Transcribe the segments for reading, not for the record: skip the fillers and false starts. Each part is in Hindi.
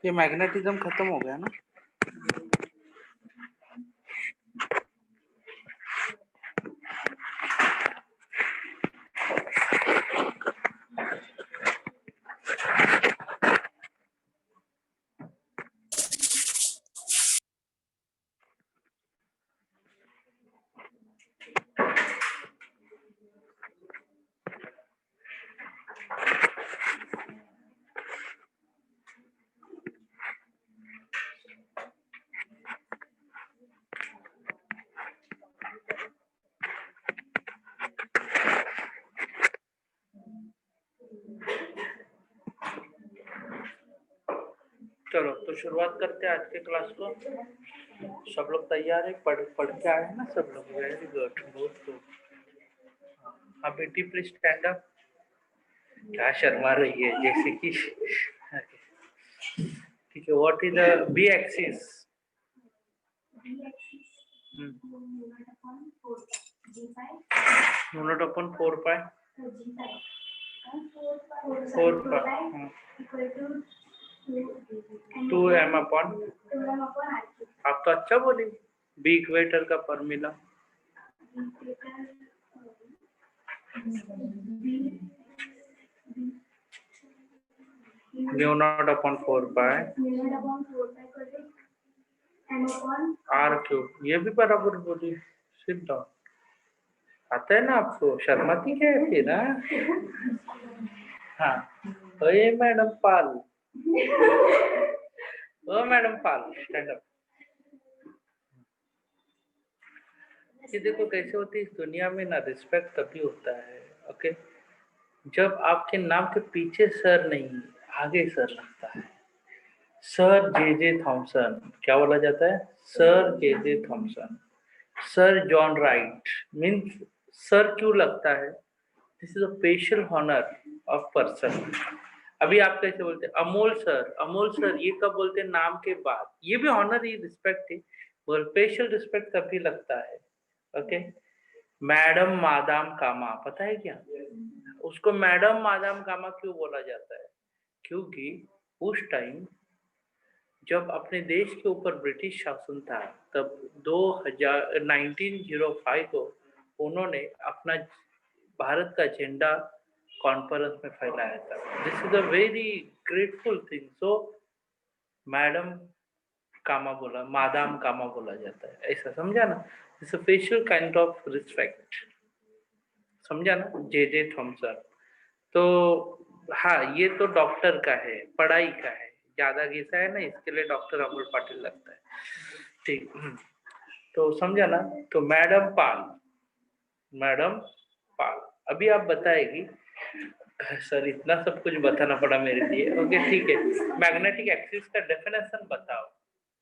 ये मैग्नेटिज्म खत्म हो गया ना। चलो तो शुरुआत करते हैं आज के क्लास को। सब लोग तैयार है? पढ़ के आए हैं ना सब लोग? वेरी गुड, बहुत गुड। हाँ बेटी प्लीज स्टैंड अप। क्या शर्मा रही है जैसे कि। ठीक है, what is the B axis? Unit अपन 4 पाई 2m अपॉन। आप तो अच्छा बोली। बी इक्वेटर का formula mu naught upon 4 pi R cube. ये भी बराबर बोली। Sit down. आता है ना आपको? शर्माती क्या है फिर? हाँ, ओए मैडम पाल। ओ मैडम पाल स्टैंड अप। ये देखो कैसे होती है इस दुनिया में ना, रिस्पेक्ट तभी होता है। ओके, जब आपके नाम के पीछे सर नहीं आगे सर लगता है। सर जे थॉमसन क्या बोला जाता है? Sir J Thomson. Sir John right means sir क्यों लगता है? This is a special honour of person. अभी आप कैसे बोलते हैं अमोल सर? अमोल सर ये कब बोलते हैं? नाम के बाद। ये भी हॉनर ही, रिस्पेक्ट ही। स्पेशल रिस्पेक्ट तभी लगता है। ओके, मैडम मादाम कामा, पता है क्या उसको मैडम मादाम कामा क्यों बोला जाता है? क्योंकि उस टाइम जब अपने देश के ऊपर ब्रिटिश शासन था, तब 1905 को उन्होंने अपना भारत का झंडा कॉन्फ्रेंस में फैलाया था। This is a very grateful thing. So madam Cama बोला, मादाम कामा बोला जाता है, ऐसा समझा ना? It's a special kind of respect, समझा ना? J Thomson. तो हाँ, ये तो डॉक्टर का है, पढ़ाई का है। ज्यादा घिसा है ना, इसके लिए डॉक्टर अमोल पाटिल लगता है। ठीक। तो समझा ना? तो मैडम पाल, मैडम पाल। अभी आप बताएगी। सर इतना सब कुछ बताना पड़ा मेरे लिए। ओके ठीक है, मैग्नेटिक एक्सिस का डेफिनेशन बताओ।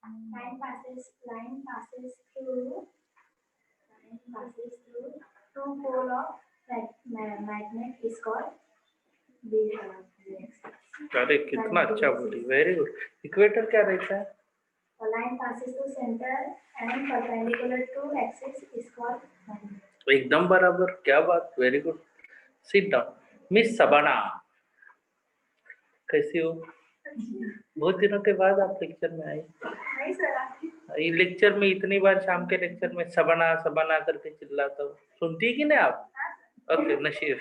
line passes through two pole of magnet is called the axis. अरे कितना अच्छा बोली, वेरी गुड। इक्वेटर क्या रहता है? A line passes through center and perpendicular to axis is called magnet. एकदम बराबर, क्या बात, very good. Sit down. Miss सबना कैसी हो? बहुत दिनों के बाद आप लेक्चर में आई। नहीं सर, ये लेक्चर में इतनी बार शाम के लेक्चर में सबना सबना करके चिल्लाता हूँ, सुनती कि नहीं आप? ओके नशीब।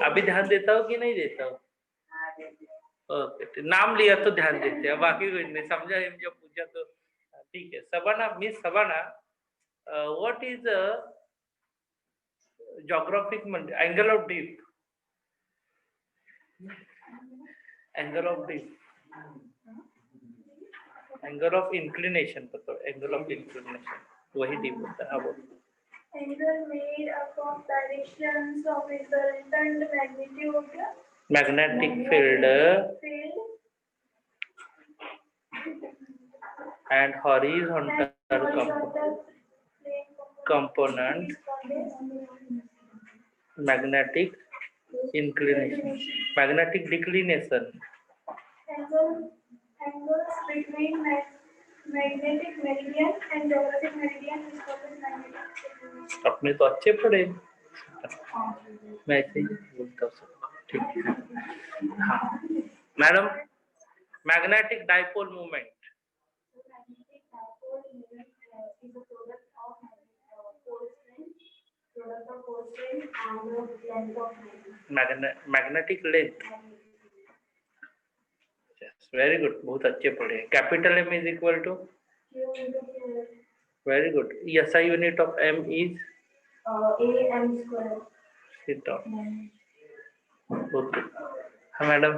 अभी ध्यान देता हूँ कि नहीं देता हूँ? ओके, नाम लिया तो ध्यान देते हैं, बाकी कुछ नहीं। समझा जब पूछा तो ठीक है। सबना, मिस सबना, what is geographic angle of deep? Angle of deep, angle of inclination बताओ। एंगल ऑफ इंक्लिनेशन वही डीप होता है। हाँ बोलो। angle made up of directions of resultant magnitude magnetic field and horizontal component magnetic inclination, magnetic declination. Angles between magnetic meridian and geographic meridian is called as magnetic declination. अपने तो अच्छे पढ़े, मैं ऐसे ही बोलता हूँ सबको। ठीक है हाँ madam, magnetic dipole movement, Magnetic dipole moment is a product of force strength and length of magnet. Magnetic length. Very good, बहुत अच्छे पढ़े। Capital M is equal to, Q into Q. Very good. SI unit of M is AM square. Sit down. Good. हाँ madam,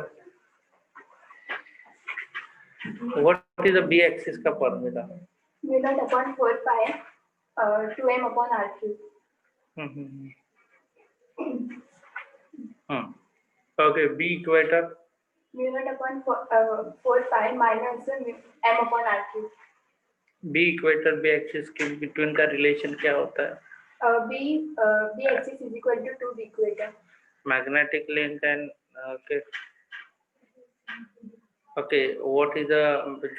what is the B axis का formula? Mu naught upon 4 pi 2m upon r3. Okay, B equator? Mu naught upon 4 pi minus m upon r3. B equator B axis के बिटवीन का रिलेशन क्या होता है? B axis is equal to 2 b equator. Magnetic length and okay, what is the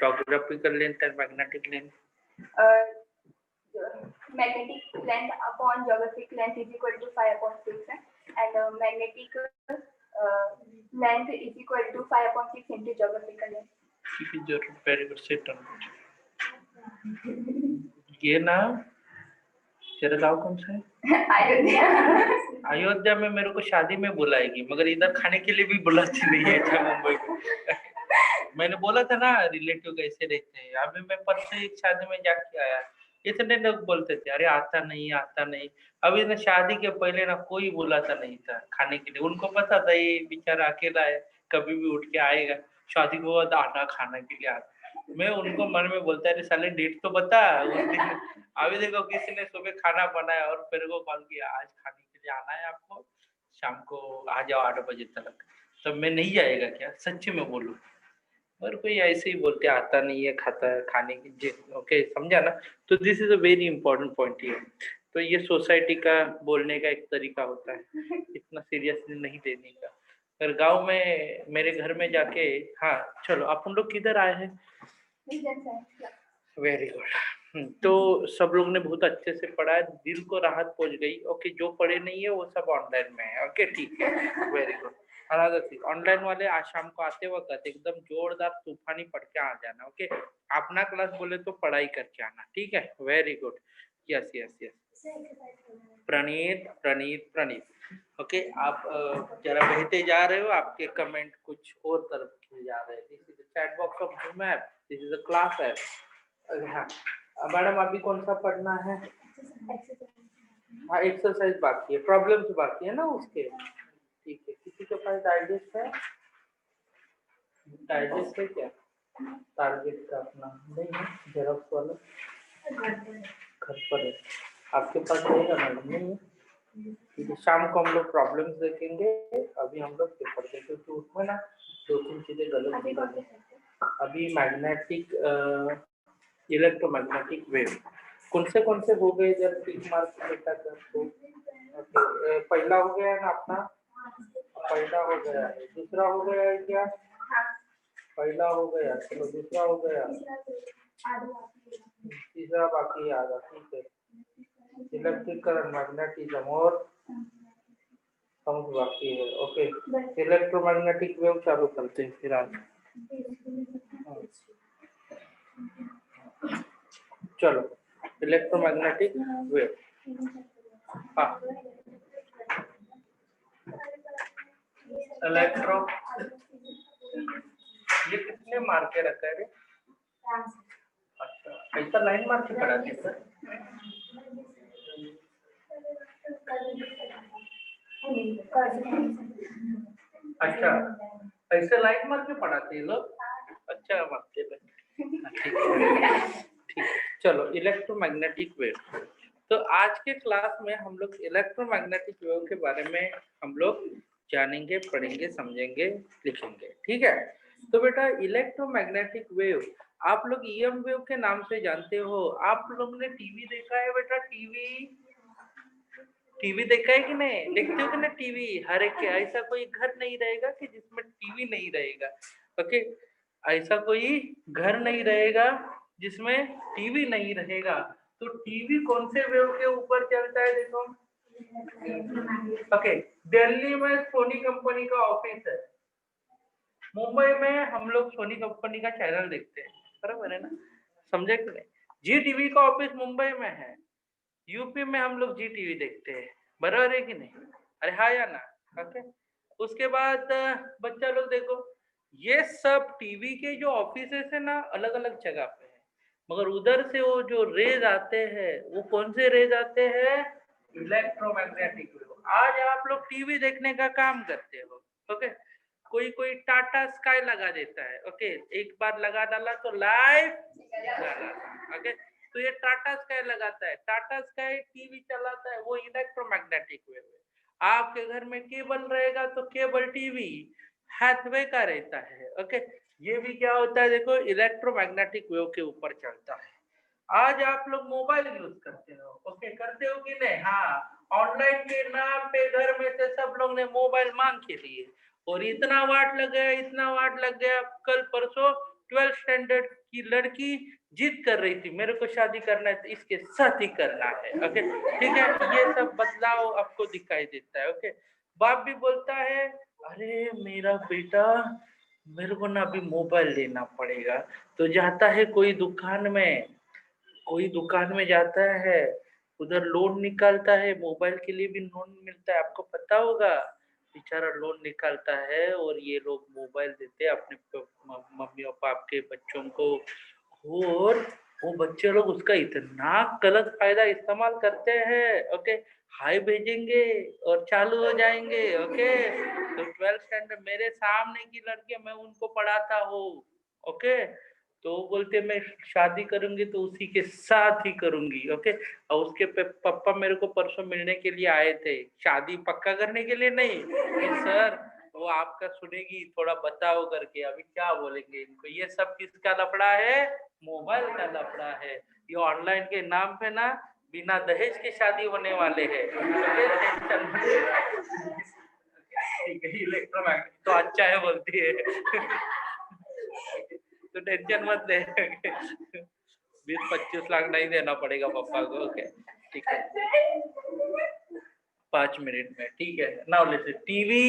geographical length and magnetic length? Magnetic length upon geographic length is equal to 5 upon 6 and magnetic length is equal to 5 upon 6 into geographical length. Very good, sit down. ये ना तेरा गाँव कौन सा है? अयोध्या। अयोध्या में मेरे को शादी में बुलाएगी, मगर इधर खाने के लिए भी बुलाती नहीं है मुंबई को। मैंने बोला था ना रिलेटिव कैसे रहते हैं। अभी मैं परसों एक शादी में जाके आया, इतने लोग बोलते थे अरे आता नहीं आता नहीं। अभी ना शादी के पहले ना कोई बुलाता नहीं था खाने के लिए, उनको पता था ये बेचारा अकेला है, कभी भी उठ के आएगा, शादी के बाद आटा खाने के लिए आता। मैं उनको मन में बोलता है साले डेट तो बता उस दिन। अभी देखो किसी ने सुबह खाना बनाया और फिर को कॉल किया आज खाने के लिए आना है आपको, शाम को आ जाओ 8 बजे तक। तो मैं नहीं जाएगा क्या? सच्ची में बोलूं, और कोई ऐसे ही बोलते आता नहीं है, खाता है खाने की। ओके, समझा ना? तो this is a very important point here. तो ये सोसाइटी का बोलने का एक तरीका होता है, इतना सीरियसली नहीं लेने का। पर गांव में मेरे घर में जाके, हाँ चलो अपन लोग किधर आए हैं? Very good. तो सब लोग ने बहुत अच्छे से पढ़ा है, दिल को राहत पहुंच गई। ओके, जो पढ़े नहीं है वो सब ऑनलाइन में है। ओके ठीक है, very good. Another thing, online वाले आज शाम को आते वक्त एकदम जोरदार तूफानी पढ़ के आ जाना। ओके, अपना क्लास बोले तो पढ़ाई करके आना, ठीक है? Very good, yes yes yes. Praneet Praneet Praneet, okay आप जरा बहते जा रहे हो, आपके कमेंट कुछ और तरफ किए जा रहे हैं। This is the chat box of zoom app, this is the class app. हाँ मैडम, अभी कौन सा पढ़ना है? हाँ, एक्सरसाइज बाकी है, प्रॉब्लम्स बाकी है ना उसके। ठीक है, किसी के पास डाइजेस्ट है? डाइजेस्ट है क्या? टारगेट का अपना नहीं है, जेरॉक्स वाला घर पर है, आपके पास रहेगा मैडम? नहीं है, ठीक है। शाम को हम लोग प्रॉब्लम्स देखेंगे, अभी हम लोग पेपर देखेंगे क्योंकि उसमें ना 2-3 चीजें गलत। अभी मैग्नेटिक इलेक्ट्रोमैग्नेटिक वेव कौन से हो गए जब टिक मार्क बेटा कर तो? पहला हो गया ना अपना, पहला हो गया है, दूसरा हो गया है क्या? पहला हो गया, चलो दूसरा हो गया, तीसरा बाकी आधा, ठीक है। इलेक्ट्रिक करंट, मैग्नेटिज्म और साउंड बाकी है। ओके, इलेक्ट्रोमैग्नेटिक वेव चालू करते हैं फिर आज। चलो, इलेक्ट्रोमैग्नेटिक वेव। हाँ, इलेक्ट्रो, ये कितने मार के रखा है रे? अच्छा, ऐसा लाइन मार के पढ़ा दी सर? अच्छा, ऐसे लाइन मार के पढ़ाते हैं लोग? अच्छा, मारते हैं। ठीक है, चलो इलेक्ट्रोमैग्नेटिक वेव। तो आज के क्लास में हम लोग इलेक्ट्रोमैग्नेटिक वेव के बारे में हम लोग जानेंगे, पढ़ेंगे, समझेंगे, लिखेंगे, ठीक है? तो बेटा इलेक्ट्रोमैग्नेटिक वेव आप लोग ईएम वेव के नाम से जानते हो। आप लोग ने टीवी देखा है बेटा? टीवी देखा है कि नहीं? देखते हो कि ना टीवी? हर एक के ऐसा कोई घर नहीं रहेगा कि जिसमें टीवी नहीं रहेगा। ओके, ऐसा कोई घर नहीं रहेगा जिसमें टीवी नहीं रहेगा। तो टीवी कौन से वेव के ऊपर चलता है? देखो, ओके, दिल्ली में सोनी कंपनी का ऑफिस है, मुंबई में हम लोग सोनी कंपनी का चैनल देखते हैं, बराबर है ना? समझे कि नहीं? जी टीवी का ऑफिस मुंबई में है, यूपी में हम लोग जी टीवी देखते हैं, बराबर है कि नहीं? अरे हाँ या ना? ओके। उसके बाद बच्चा लोग देखो, ये सब टीवी के जो ऑफिसेस है ना अलग अलग जगह पे है, मगर उधर से वो जो रेज आते हैं वो कौन से रेज आते हैं? Electromagnetic wave. आज आप लोग टीवी देखने का काम करते हो, ओके? कोई कोई टाटा स्काई लगा देता है, ओके? एक बार लगा डाला तो लाइव ओके। तो ये टाटा स्काई लगाता है, टाटा स्काई टीवी चलाता है, वो इलेक्ट्रोमैग्नेटिक वेव है। आपके घर में केबल रहेगा तो केबल टीवी हैथवे का रहता है, ओके। ये भी क्या होता है देखो, इलेक्ट्रोमैग्नेटिक वेव के ऊपर चलता है। आज आप लोग मोबाइल यूज करते हो, ओके, करते हो कि नहीं? हाँ, ऑनलाइन के नाम पे घर में से सब लोग ने मोबाइल मांग के लिए, और इतना वाट लग गया, इतना वाट लग गया। कल परसों 12th स्टैंडर्ड की लड़की जिद कर रही थी, मेरे को शादी करना है तो इसके साथ ही करना है, ओके। ठीक है, ये सब बदलाव आपको दिखाई देता है, ओके। बाप भी बोलता है, अरे मेरा बेटा, मेरे को ना अभी मोबाइल लेना पड़ेगा, तो जाता है कोई दुकान में जाता है, उधर लोन निकालता है, मोबाइल के लिए भी लोन मिलता है, आपको पता होगा। बेचारा लोन निकालता है और ये लोग मोबाइल देते हैं अपने मम्मी और पापा के बच्चों को, और वो बच्चे लोग उसका इतना गलत फायदा इस्तेमाल करते हैं, ओके। हाय भेजेंगे और चालू हो जाएंगे, ओके। तो 12th स्टैंडर्ड मेरे सामने की लड़के, मैं उनको पढ़ाता हूँ, ओके। तो वो बोलते मैं शादी करूंगी तो उसी के साथ ही करूंगी, ओके। और उसके पापा मेरे को परसों मिलने के लिए आए थे, शादी पक्का करने के लिए नहीं कि सर वो आपका सुनेगी, थोड़ा बताओ करके। अभी क्या बोलेंगे इनको? ये सब किसका लफड़ा है? मोबाइल का लफड़ा है। ये ऑनलाइन के नाम पे ना बिना दहेज के शादी होने वाले हैं, ओके, टेंशन मत ले। ठीक है, इलेक्ट्रोमैग्नेट तो अच्छा है बोलती है। तो टेंशन मत ले। 20-25 लाख नहीं देना पड़ेगा पापा को, ओके। ठीक है, 5 मिनट में, ठीक है। Now listen, TV,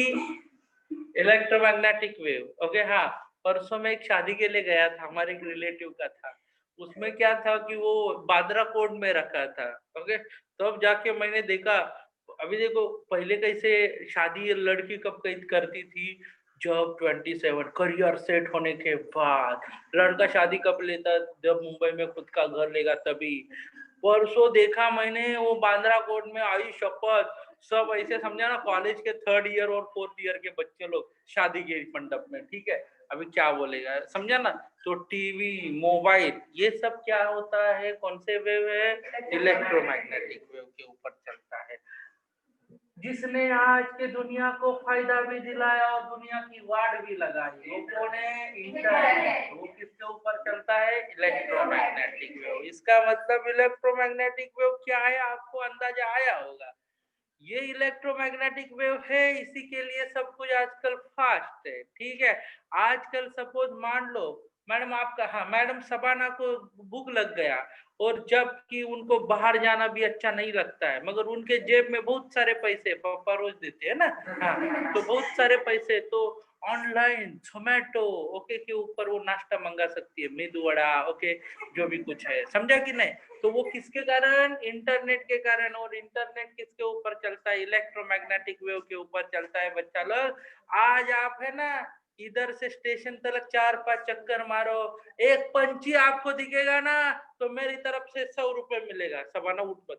electromagnetic wave, okay. हाँ, परसों मैं एक शादी के लिए गया था, हमारे एक रिलेटिव का था। उसमें क्या था कि वो बांद्रा कोट में रखा था, ओके। तब जाके मैंने देखा, अभी देखो पहले कैसे शादी लड़की कब करती थी, जब 27 करियर सेट होने के बाद। लड़का शादी कब लेता? जब मुंबई में खुद का घर लेगा तभी। परसों देखा मैंने, वो बांद्रा कोट में आई शपथ, सब ऐसे समझा ना, कॉलेज के 3rd ईयर और 4th ईयर के बच्चे लोग शादी के मंडप में, ठीक है। अभी क्या बोलेगा, समझा ना? तो टीवी, मोबाइल, ये सब क्या होता है, कौन से वेव है? इलेक्ट्रोमैग्नेटिक वेव के ऊपर चलता है। जिसने आज के दुनिया को फायदा भी दिलाया और दुनिया की वाट भी लगाई, वो कौन है? इंटरनेट। वो किसके ऊपर चलता है? Electromagnetic wave. इसका मतलब इलेक्ट्रोमैग्नेटिक वेव क्या है, आपको अंदाजा आया होगा। ये इलेक्ट्रोमैग्नेटिक वेव है, इसी के लिए सब कुछ आजकल फास्ट है, ठीक है। आजकल सपोज मान लो मैडम आपका, हाँ मैडम सबाना को भूख लग गया, और जबकि उनको बाहर जाना भी अच्छा नहीं लगता है, मगर उनके जेब में बहुत सारे पैसे, पापा रोज देते हैं ना, हाँ, तो बहुत सारे पैसे, तो ऑनलाइन जोमेटो, ओके, के ऊपर वो नाश्ता मंगा सकती है, मेदू वड़ा, ओके, जो भी कुछ है, समझा कि नहीं? तो वो किसके कारण? इंटरनेट के कारण। और इंटरनेट किसके ऊपर चलता है? इलेक्ट्रोमैग्नेटिक वेव के ऊपर चलता है बच्चा लोग। आज आप है ना, इधर से स्टेशन तक 4-5 चक्कर मारो, एक पंछी आपको दिखेगा ना, तो मेरी तरफ से 100 रुपए मिलेगा। सबाना उठ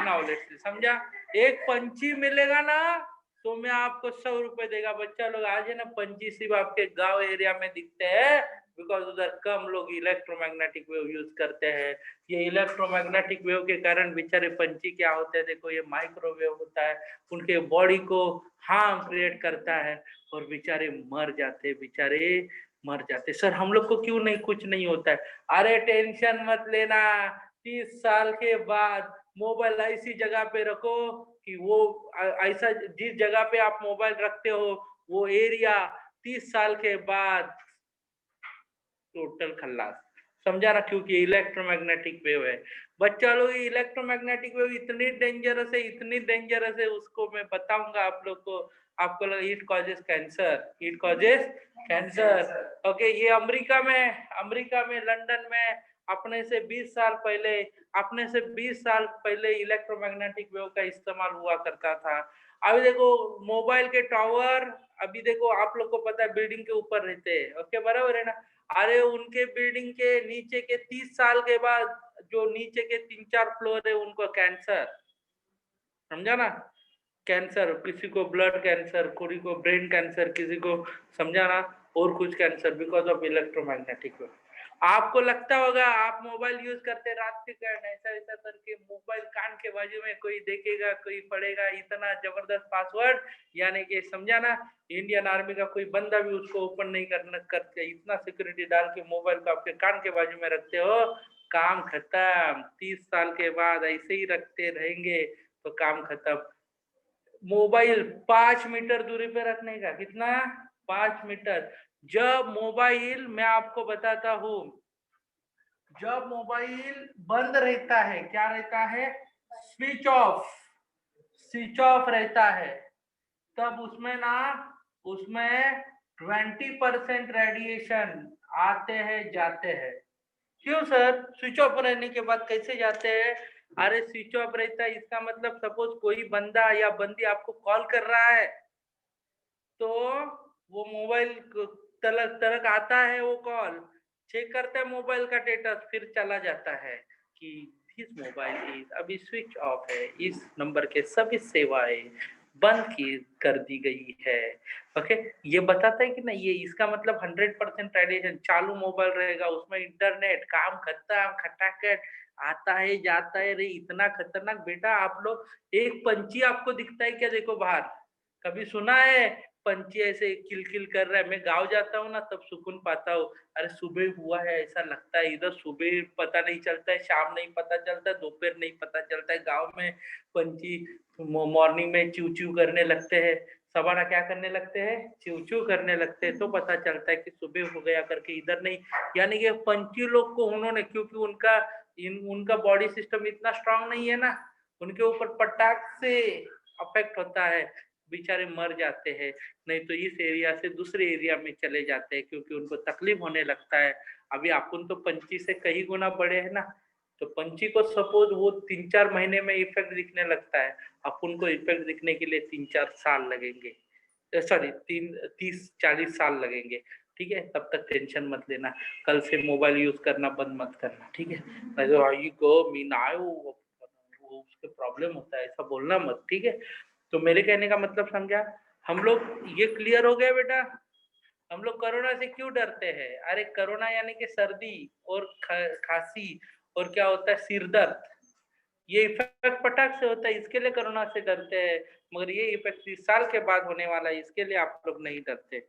नॉलेज समझा? एक पंछी मिलेगा ना, तो मैं आपको 100 रुपए देगा। बच्चा लोग आज है ना, पंछी सिर्फ आपके गांव एरिया में दिखते हैं, बिकॉज उधर कम लोग इलेक्ट्रोमैग्नेटिक वेव यूज करते हैं। ये इलेक्ट्रोमैग्नेटिक वेव के कारण बेचारे पंछी क्या होते हैं देखो, ये माइक्रोवेव होता है, उनके बॉडी को हार्म क्रिएट करता है, और बेचारे मर जाते, बेचारे मर जाते। सर हम लोग को क्यों नहीं, कुछ नहीं होता है? अरे टेंशन मत लेना, 30 साल के बाद मोबाइल ऐसी जगह पे रखो कि वो ऐसा, जिस जगह पे आप मोबाइल रखते हो वो एरिया 30 साल के बाद टोटल खल्लास, समझा ना? क्योंकि इलेक्ट्रोमैग्नेटिक वेव है। बच्चा लोग, इलेक्ट्रोमैग्नेटिक वेव इतनी डेंजरस है, इतनी डेंजरस है, उसको मैं बताऊंगा आप लोग को आपको लगा it causes cancer, it causes cancer. Okay, ये अमेरिका में लंदन में अपने से 20 साल पहले इलेक्ट्रोमैग्नेटिक वेव का इस्तेमाल हुआ करता था। अभी देखो मोबाइल के टावर, अभी देखो आप लोग को पता है बिल्डिंग के ऊपर रहते हैं, ओके बराबर है ना। अरे उनके बिल्डिंग के नीचे के 30 साल के बाद जो नीचे के 3-4 फ्लोर है उनको कैंसर, समझा ना। कैंसर, किसी को ब्लड कैंसर, किसी को ब्रेन कैंसर, किसी को समझा ना और कुछ cancer because of electromagnetic wave. आपको लगता होगा आप मोबाइल यूज करते रात के कारण ऐसा ऐसा करके मोबाइल कान के बाजू में कोई देखेगा, कोई पढ़ेगा, इतना जबरदस्त पासवर्ड, यानी कि समझा ना इंडियन आर्मी का कोई बंदा भी उसको ओपन नहीं करना करके इतना सिक्योरिटी डाल के मोबाइल को आपके कान के बाजू में रखते हो, काम खत्म। 30 साल के बाद ऐसे ही रखते रहेंगे तो काम खत्म। मोबाइल 5 मीटर दूरी पे रखने का, कितना 5 मीटर। जब मोबाइल, मैं आपको बताता हूं, जब मोबाइल बंद रहता है, क्या रहता है, स्विच ऑफ रहता है, तब उसमें 20% रेडिएशन आते हैं जाते हैं। क्यों सर, स्विच ऑफ रहने के बाद कैसे जाते हैं? अरे स्विच ऑफ रहता है इसका मतलब सपोज कोई बंदा या बंदी आपको कॉल कर रहा है तो वो मोबाइल तलक तलक आता है, वो कॉल चेक करते हैं मोबाइल का स्टेटस, फिर चला जाता है कि दिस मोबाइल इज अभी स्विच ऑफ है, इस नंबर के सभी सेवाएं बंद की कर दी गई है। ओके, ये बताता है कि नहीं, ये इसका मतलब 100% रेडिएशन चालू मोबाइल रहेगा, उसमें इंटरनेट, काम खत्म, खटाखट आता है जाता है। रे इतना खतरनाक बेटा, आप लोग एक पंछी आपको दिखता है क्या, देखो बाहर, कभी सुना है पंछी ऐसे किलकिल कर रहा है? मैं गांव जाता हूँ ना तब सुकून पाता हूँ। अरे सुबह हुआ है ऐसा लगता है, इधर सुबह पता नहीं चलता है, शाम नहीं पता चलता है, दोपहर नहीं पता चलता है। गांव में पंछी मॉर्निंग में च्यू च्यू करने लगते हैं, सवारा क्या करने लगते हैं, च्यू च्यू करने लगते हैं, तो पता चलता है कि सुबह हो गया करके। इधर नहीं, यानी कि पंछी लोग को उन्होंने, क्योंकि उनका बॉडी सिस्टम इतना स्ट्रांग नहीं है ना, उनके ऊपर पटाख से अफेक्ट होता है, बेचारे मर जाते हैं। नहीं तो इस एरिया से दूसरे एरिया में चले जाते हैं क्योंकि उनको तकलीफ होने लगता है। अभी अपन तो पंछी से कई गुना बड़े हैं ना, तो पंछी को सपोज वो 3-4 महीने में इफेक्ट दिखने लगता है, अपन को इफेक्ट दिखने के लिए 3-4 साल लगेंगे, सॉरी 30-40 साल लगेंगे। ठीक है, तब तक टेंशन मत लेना, कल से मोबाइल यूज करना बंद मत करना, ठीक है। नहीं तो आई को मीन आए वो उसके प्रॉब्लम होता है, ऐसा बोलना मत, ठीक है। तो मेरे कहने का मतलब समझा, हम लोग ये क्लियर हो गया बेटा। हम लोग कोरोना से क्यों डरते हैं? अरे कोरोना यानी कि सर्दी और खांसी और क्या होता है, सिर दर्द, ये इफेक्ट पटाख से होता है, इसके लिए कोरोना से डरते हैं। मगर ये इफेक्ट 30 साल के बाद होने वाला है, इसके लिए आप लोग नहीं डरते।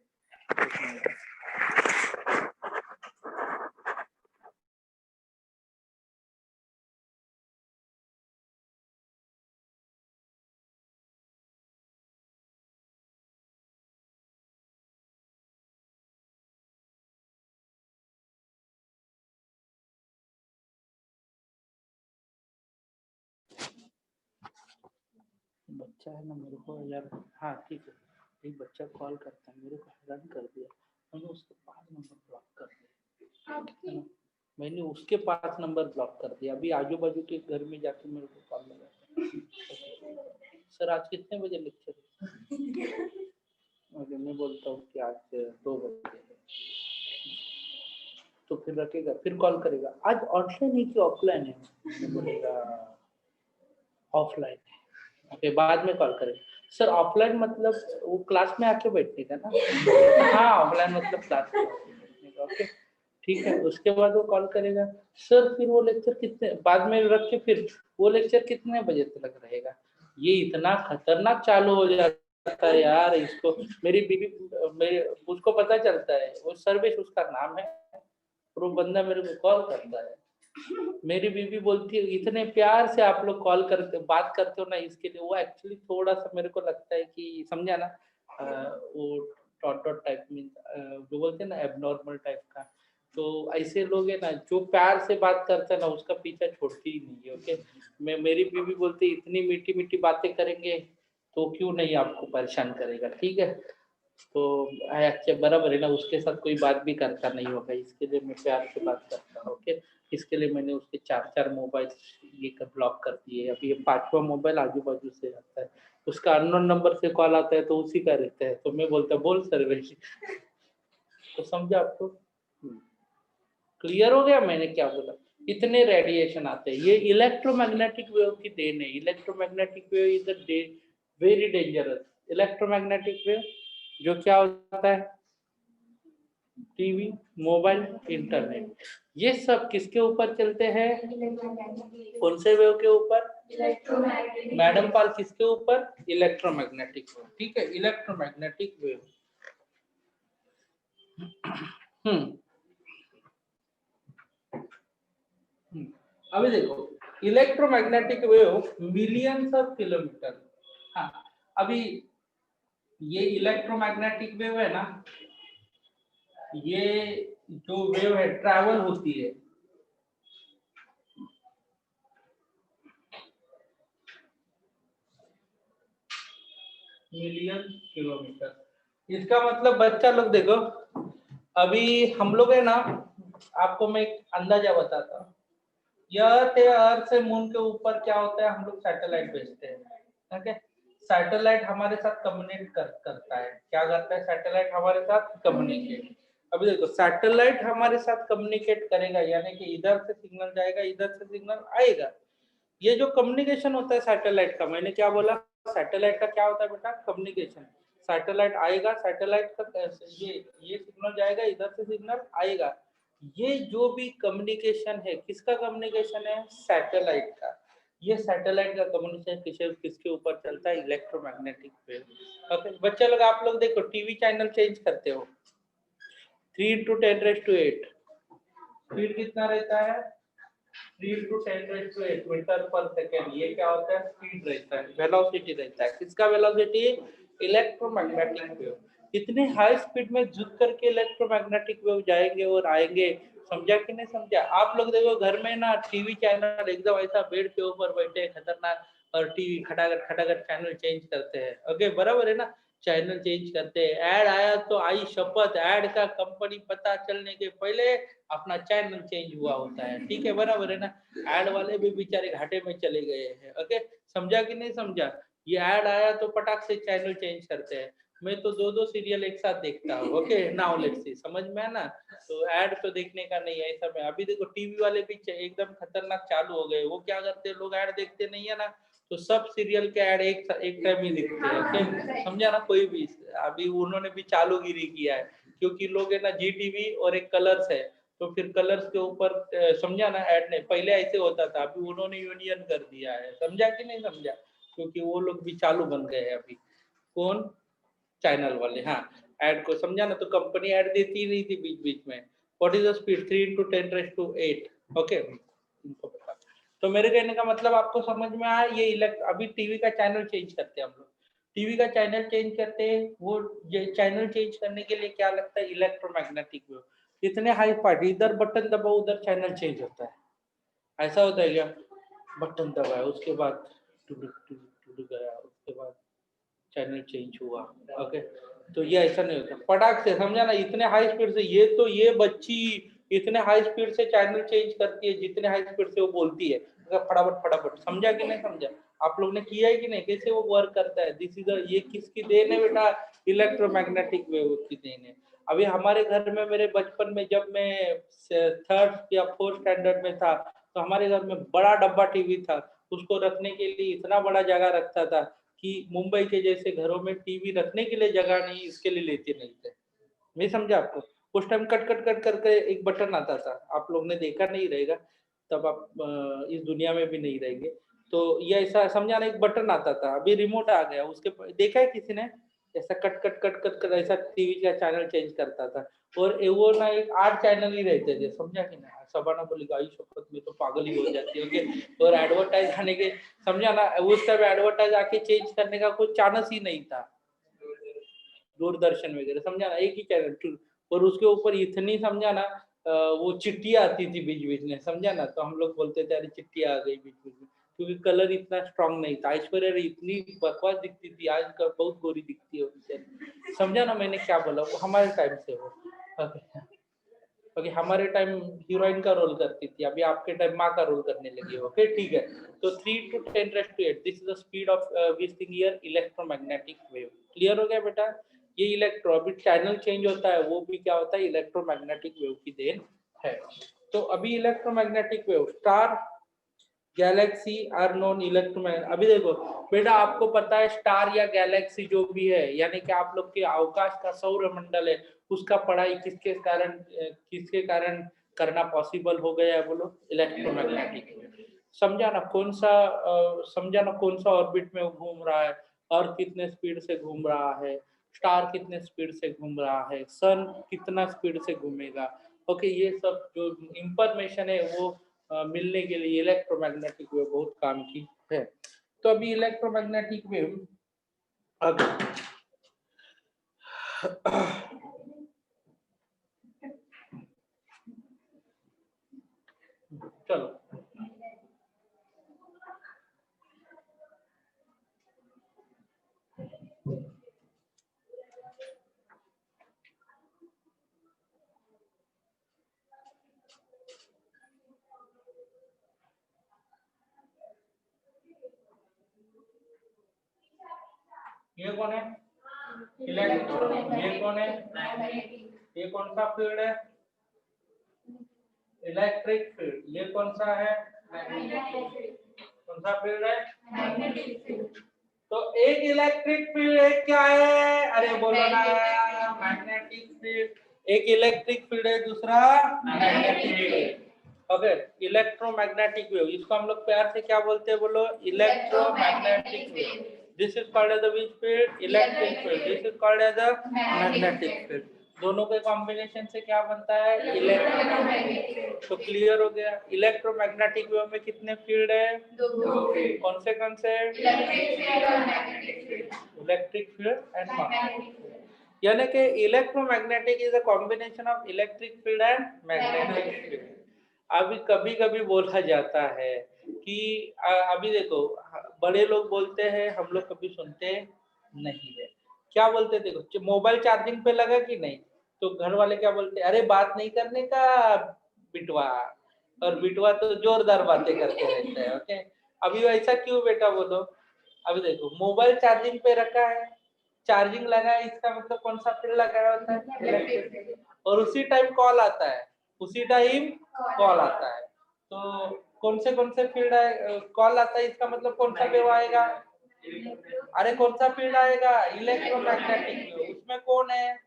बच्चा है ना मेरे को यार, हाँ ठीक है, एक बच्चा कॉल करता है मेरे को, हैरान कर दिया। मैंने उसके 5 नंबर ब्लॉक कर दिया, है ना, मैंने उसके 5 नंबर ब्लॉक कर दिया। अभी आजू बाजू के घर में जाके मेरे को कॉल लगा, सर आज कितने बजे लेक्चर है? मैं बोलता हूँ कि आज 2 बजे है। तो फिर रखेगा, फिर कॉल करेगा, आज ऑनलाइन है कि ऑफलाइन है? मैं बोलेगा ऑफलाइन है। ओके, बाद में कॉल करें। सर ऑफलाइन मतलब वो क्लास में आके बैठने का ना? हाँ, ऑफलाइन मतलब क्लास में आके बैठने का। ओके ठीक है, उसके बाद वो कॉल करेगा, सर फिर वो लेक्चर कितने बाद में रख के, फिर वो लेक्चर कितने बजे तक रहेगा? ये इतना खतरनाक चालू हो जाता है यार इसको। मेरी बीवी, मेरे उसको पता चलता है, वो सर्वेश उसका नाम है, और वो बंदा मेरे को कॉल करता है। मेरी बीवी बोलती है इतने प्यार से आप लोग कॉल करते बात करते हो ना, इसके लिए। वो एक्चुअली थोड़ा सा मेरे को लगता है कि समझा ना, वो डॉट डॉट टाइप मीन जो बोलते हैं ना एबनॉर्मल टाइप का। तो ऐसे लोग है ना जो प्यार से बात करते हैं ना, उसका पीछा छोड़ती ही नहीं है। ओके, मेरी बीवी बोलती है इतनी मीठी मीठी बातें करेंगे तो क्यों नहीं आपको परेशान करेगा, ठीक है। तो अच्छा बराबर है ना, उसके साथ कोई बात भी करता नहीं होगा, इसके लिए मैं प्यार से बात करता हूँ, ओके। इसके लिए मैंने उसके 4 मोबाइल ये ब्लॉक कर दिए। अभी ये 5वां मोबाइल आजू बाजू से आता है, उसका अननोन नंबर से कॉल आता है तो उसी का रहता है, तो मैं बोलता बोल सर्वेश। तो समझा आपको, क्लियर हो गया मैंने क्या बोला। इतने रेडिएशन आते हैं, ये इलेक्ट्रोमैग्नेटिक वेव की देन है। Electromagnetic wave is a very dangerous. Electromagnetic wave जो क्या होता है, टीवी, मोबाइल, इंटरनेट, ये सब किसके ऊपर चलते हैं, कौन से वेव के ऊपर, मैडम पाल किसके ऊपर, इलेक्ट्रोमैग्नेटिक वेव, ठीक है, इलेक्ट्रोमैग्नेटिक वेव। अभी देखो, electromagnetic wave millions of kilometre. हाँ, अभी ये इलेक्ट्रोमैग्नेटिक वेव है ना, ये जो वेव है ट्रैवल होती है मिलियन किलोमीटर। इसका मतलब बच्चा लोग देखो, अभी हम लोग है ना, आपको मैं एक अंदाजा बताता हूँ। अर्थ से मून के ऊपर क्या होता है, हम लोग सैटेलाइट भेजते हैं, ठीक है। सैटेलाइट हमारे साथ कम्युनिकेट करता है, क्या करता है सैटेलाइट हमारे साथ कम्युनिकेट। अभी देखो, सैटेलाइट हमारे साथ कम्युनिकेट करेगा, यानी कि इधर से सिग्नल जाएगा, इधर से सिग्नल आएगा। ये जो कम्युनिकेशन होता है सैटेलाइट का, मैंने क्या बोला, सैटेलाइट का क्या होता है बेटा, कम्युनिकेशन। सैटेलाइट आएगा, सैटेलाइट का ये सिग्नल जाएगा, इधर से सिग्नल आएगा। ये जो भी कम्युनिकेशन है, किसका कम्युनिकेशन है, सैटेलाइट का। ये सैटेलाइट का कम्युनिकेशन किसके ऊपर चलता है, इलेक्ट्रोमैग्नेटिक वेव। ओके बच्चे लोग, आप लोग देखो टीवी चैनल चेंज करते हो, 3 × 10⁸ स्पीड कितना रहता है, 3 × 10⁸ मीटर पर सेकेंड। ये क्या होता है, स्पीड रहता है, वेलोसिटी रहता है, किसका वेलोसिटी, इलेक्ट्रोमैग्नेटिक वेव। इतने हाई स्पीड में झुक करके इलेक्ट्रोमैग्नेटिक वेव जाएंगे और आएंगे, समझा कि नहीं समझा। आप लोग देखो घर में ना टीवी चैनल एकदम ऐसा बेड के ऊपर बैठे खतरनाक, और टीवी खटाखट चैनल चेंज करते हैं, ओके बराबर है ना, चैनल चेंज करते हैं। ऐड आया तो आई शपथ, ऐड का कंपनी पता चलने के पहले अपना चैनल चेंज हुआ होता है, ठीक है बराबर है ना। ऐड वाले भी बेचारे घाटे में चले गए हैं, ओके समझा कि नहीं समझा। ये ऐड आया तो पटाख से चैनल चेंज करते हैं। मैं तो 2-2 सीरियल एक साथ देखता हूँ, ओके नाउ लेट्स सी, समझ में है ना। तो ऐड तो देखने का नहीं है ऐसा में। अभी देखो टीवी वाले भी एकदम खतरनाक चालू हो गए। वो क्या करते हैं, लोग ऐड देखते नहीं है ना, तो सब सीरियल के ऐड एक टाइम ही दिखते हैं, ओके समझा ना। कोई भी अभी उन्होंने भी चालूगिरी किया है, क्योंकि लोग है ना जी टीवी और एक कलर्स है, तो फिर कलर्स के ऊपर समझा ना ऐड नहीं, पहले ऐसे होता था, अभी उन्होंने यूनियन कर दिया है, समझा कि नहीं समझा, क्योंकि वो लोग भी चालू बन गए हैं अभी। कौन, चैनल वाले, हाँ ऐड को समझा ना। तो कंपनी ऐड देती नहीं थी बीच बीच में। What is the speed, 3 × 10⁸, okay. तो मेरे कहने का मतलब आपको समझ में आया। ये अभी टीवी का चैनल चेंज करते हैं हम लोग, टीवी का चैनल चेंज करते हैं। वो ये चैनल चेंज करने के लिए क्या लगता है, इलेक्ट्रोमैग्नेटिक वेव। इतने हाई पार्ट, इधर बटन दबाओ उधर चैनल चेंज होता है, ऐसा होता है क्या, बटन दबाया उसके बाद टुडुक टुडुक टुडुक गया, उसके बाद चैनल चेंज हुआ, ओके। तो ये ऐसा नहीं होता पटाख से, समझा ना। इतने हाई स्पीड से ये बच्ची इतने हाई स्पीड से चैनल चेंज करती है, जितने हाई स्पीड से वो बोलती है, फटाफट फटाफट, समझा कि नहीं समझा। आप लोग ने किया है कि नहीं, कैसे वो वर्क करता है। दिस इज ये किसकी देन है बेटा, इलेक्ट्रोमैग्नेटिक वेव की देन है। अभी हमारे घर में मेरे बचपन में, जब मैं 3rd या 4th स्टैंडर्ड में था, तो हमारे घर में बड़ा डब्बा टीवी था। उसको रखने के लिए इतना बड़ा जगह रखता था कि मुंबई के जैसे घरों में टीवी रखने के लिए जगह नहीं, इसके लिए लेते नहीं थे। नहीं समझा आपको। उस टाइम कट कट कट करके एक बटन आता था, आप लोग ने देखा नहीं रहेगा, तब आप इस दुनिया में भी नहीं रहेंगे। तो ये ऐसा समझा ना, एक बटन आता था, अभी रिमोट आ गया, उसके देखा है किसी ने, ऐसा कट कट कट कट कर ऐसा टीवी का चैनल चेंज करता था। और वो ना एक 8 चैनल ही रहते थे, समझा कि ना। सबाना बोली गाई शपथ में तो पागल ही हो जाती है। और एडवर्टाइज आने के, समझा ना, उस टाइम एडवर्टाइज आके चेंज करने का कोई चांस ही नहीं था, दूरदर्शन वगैरह, समझा ना, एक ही चैनल। और उसके ऊपर इतनी, समझा ना, वो चिट्ठियां आती थी बीच बीच में, समझा ना। तो हम लोग बोलते थे अरे चिट्ठी आ गई बीच बीच में, क्योंकि कलर इतना स्ट्रांग नहीं था। ऐश्वर्या राय इतनी बकवास दिखती थी, आज का बहुत गोरी दिखती है बेचारी। समझा ना मैंने क्या बोला? वो हमारे टाइम से हो। ओके, हमारे टाइम हीरोइन का रोल करती थी, अभी आपके टाइम माँ का रोल करने लगी है। ओके ठीक है, तो 3 to 10⁻⁸ this is the speed of this thing here, electromagnetic wave. Clear हो गया बेटा? ये इलेक्ट्रो अभी चैनल चेंज होता है, वो भी क्या होता है? इलेक्ट्रोमैग्नेटिक वेव की देन है। तो अभी electromagnetic wave, star galaxy are non electromagnetic. अभी देखो बेटा, आपको पता है स्टार या गैलेक्सी जो भी है, यानी कि आप लोग के अवकाश का सौरमंडल है, उसका पढ़ाई किसके कारण करना पॉसिबल हो गया है? बोलो, इलेक्ट्रोमैग्नेटिक। समझा ना कौन सा ऑर्बिट में घूम रहा है, अर्थ कितने स्पीड से घूम रहा है, स्टार कितने स्पीड से घूम रहा है, सन कितना स्पीड से घूमेगा। ओके, ये सब जो इंफॉर्मेशन है वो मिलने के लिए इलेक्ट्रोमैग्नेटिक वेव बहुत काम की है। तो अभी इलेक्ट्रोमैग्नेटिक वेव चलो ये कौन है? इलेक्ट्रॉन। ये कौन है? ये कौन सा फील्ड है? Electric field. ये कौन सा है? कौन सा फील्ड है? Magnetic field. तो एक इलेक्ट्रिक फील्ड, एक क्या है? अरे बोलो ना, मैग्नेटिक फील्ड। एक इलेक्ट्रिक फील्ड है, दूसरा magnetic field. Okay, electromagnetic wave, इसको हम लोग प्यार से क्या बोलते हैं? बोलो, electromagnetic wave. This is called as the which field? Electric field. This is called as the magnetic field. दोनों के कॉम्बिनेशन से क्या बनता है? इलेक्ट्रोमैग्नेटिक। तो क्लियर हो गया? इलेक्ट्रोमैग्नेटिक वेव में कितने फील्ड है? दो फील्ड। कौन से? इलेक्ट्रिक फील्ड और magnetic field. Electric field and magnetic field, यानी कि electromagnetic is a combination of electric field and magnetic field. अभी कभी कभी बोला जाता है कि अभी देखो, बड़े लोग बोलते हैं, हम लोग कभी सुनते नहीं है। क्या बोलते? देखो, मोबाइल चार्जिंग पे लगा कि नहीं, तो घर वाले क्या बोलते? अरे बात नहीं करने का बिटवा, और बिटवा तो जोरदार बातें करते रहते हैं। ओके, अभी ऐसा क्यों बेटा? बोलो, अभी देखो, मोबाइल चार्जिंग पे रखा है, चार्जिंग लगा है, इसका मतलब कौन सा फील्ड लगाया होता है? इलेक्ट्रिक। और उसी टाइम कॉल आता है, तो कौन से फील्ड है? कॉल आता है, इसका मतलब कौन सा वेव आएगा? अरे कौन सा फील्ड आएगा? Electromagnetic wave. उसमें कौन है?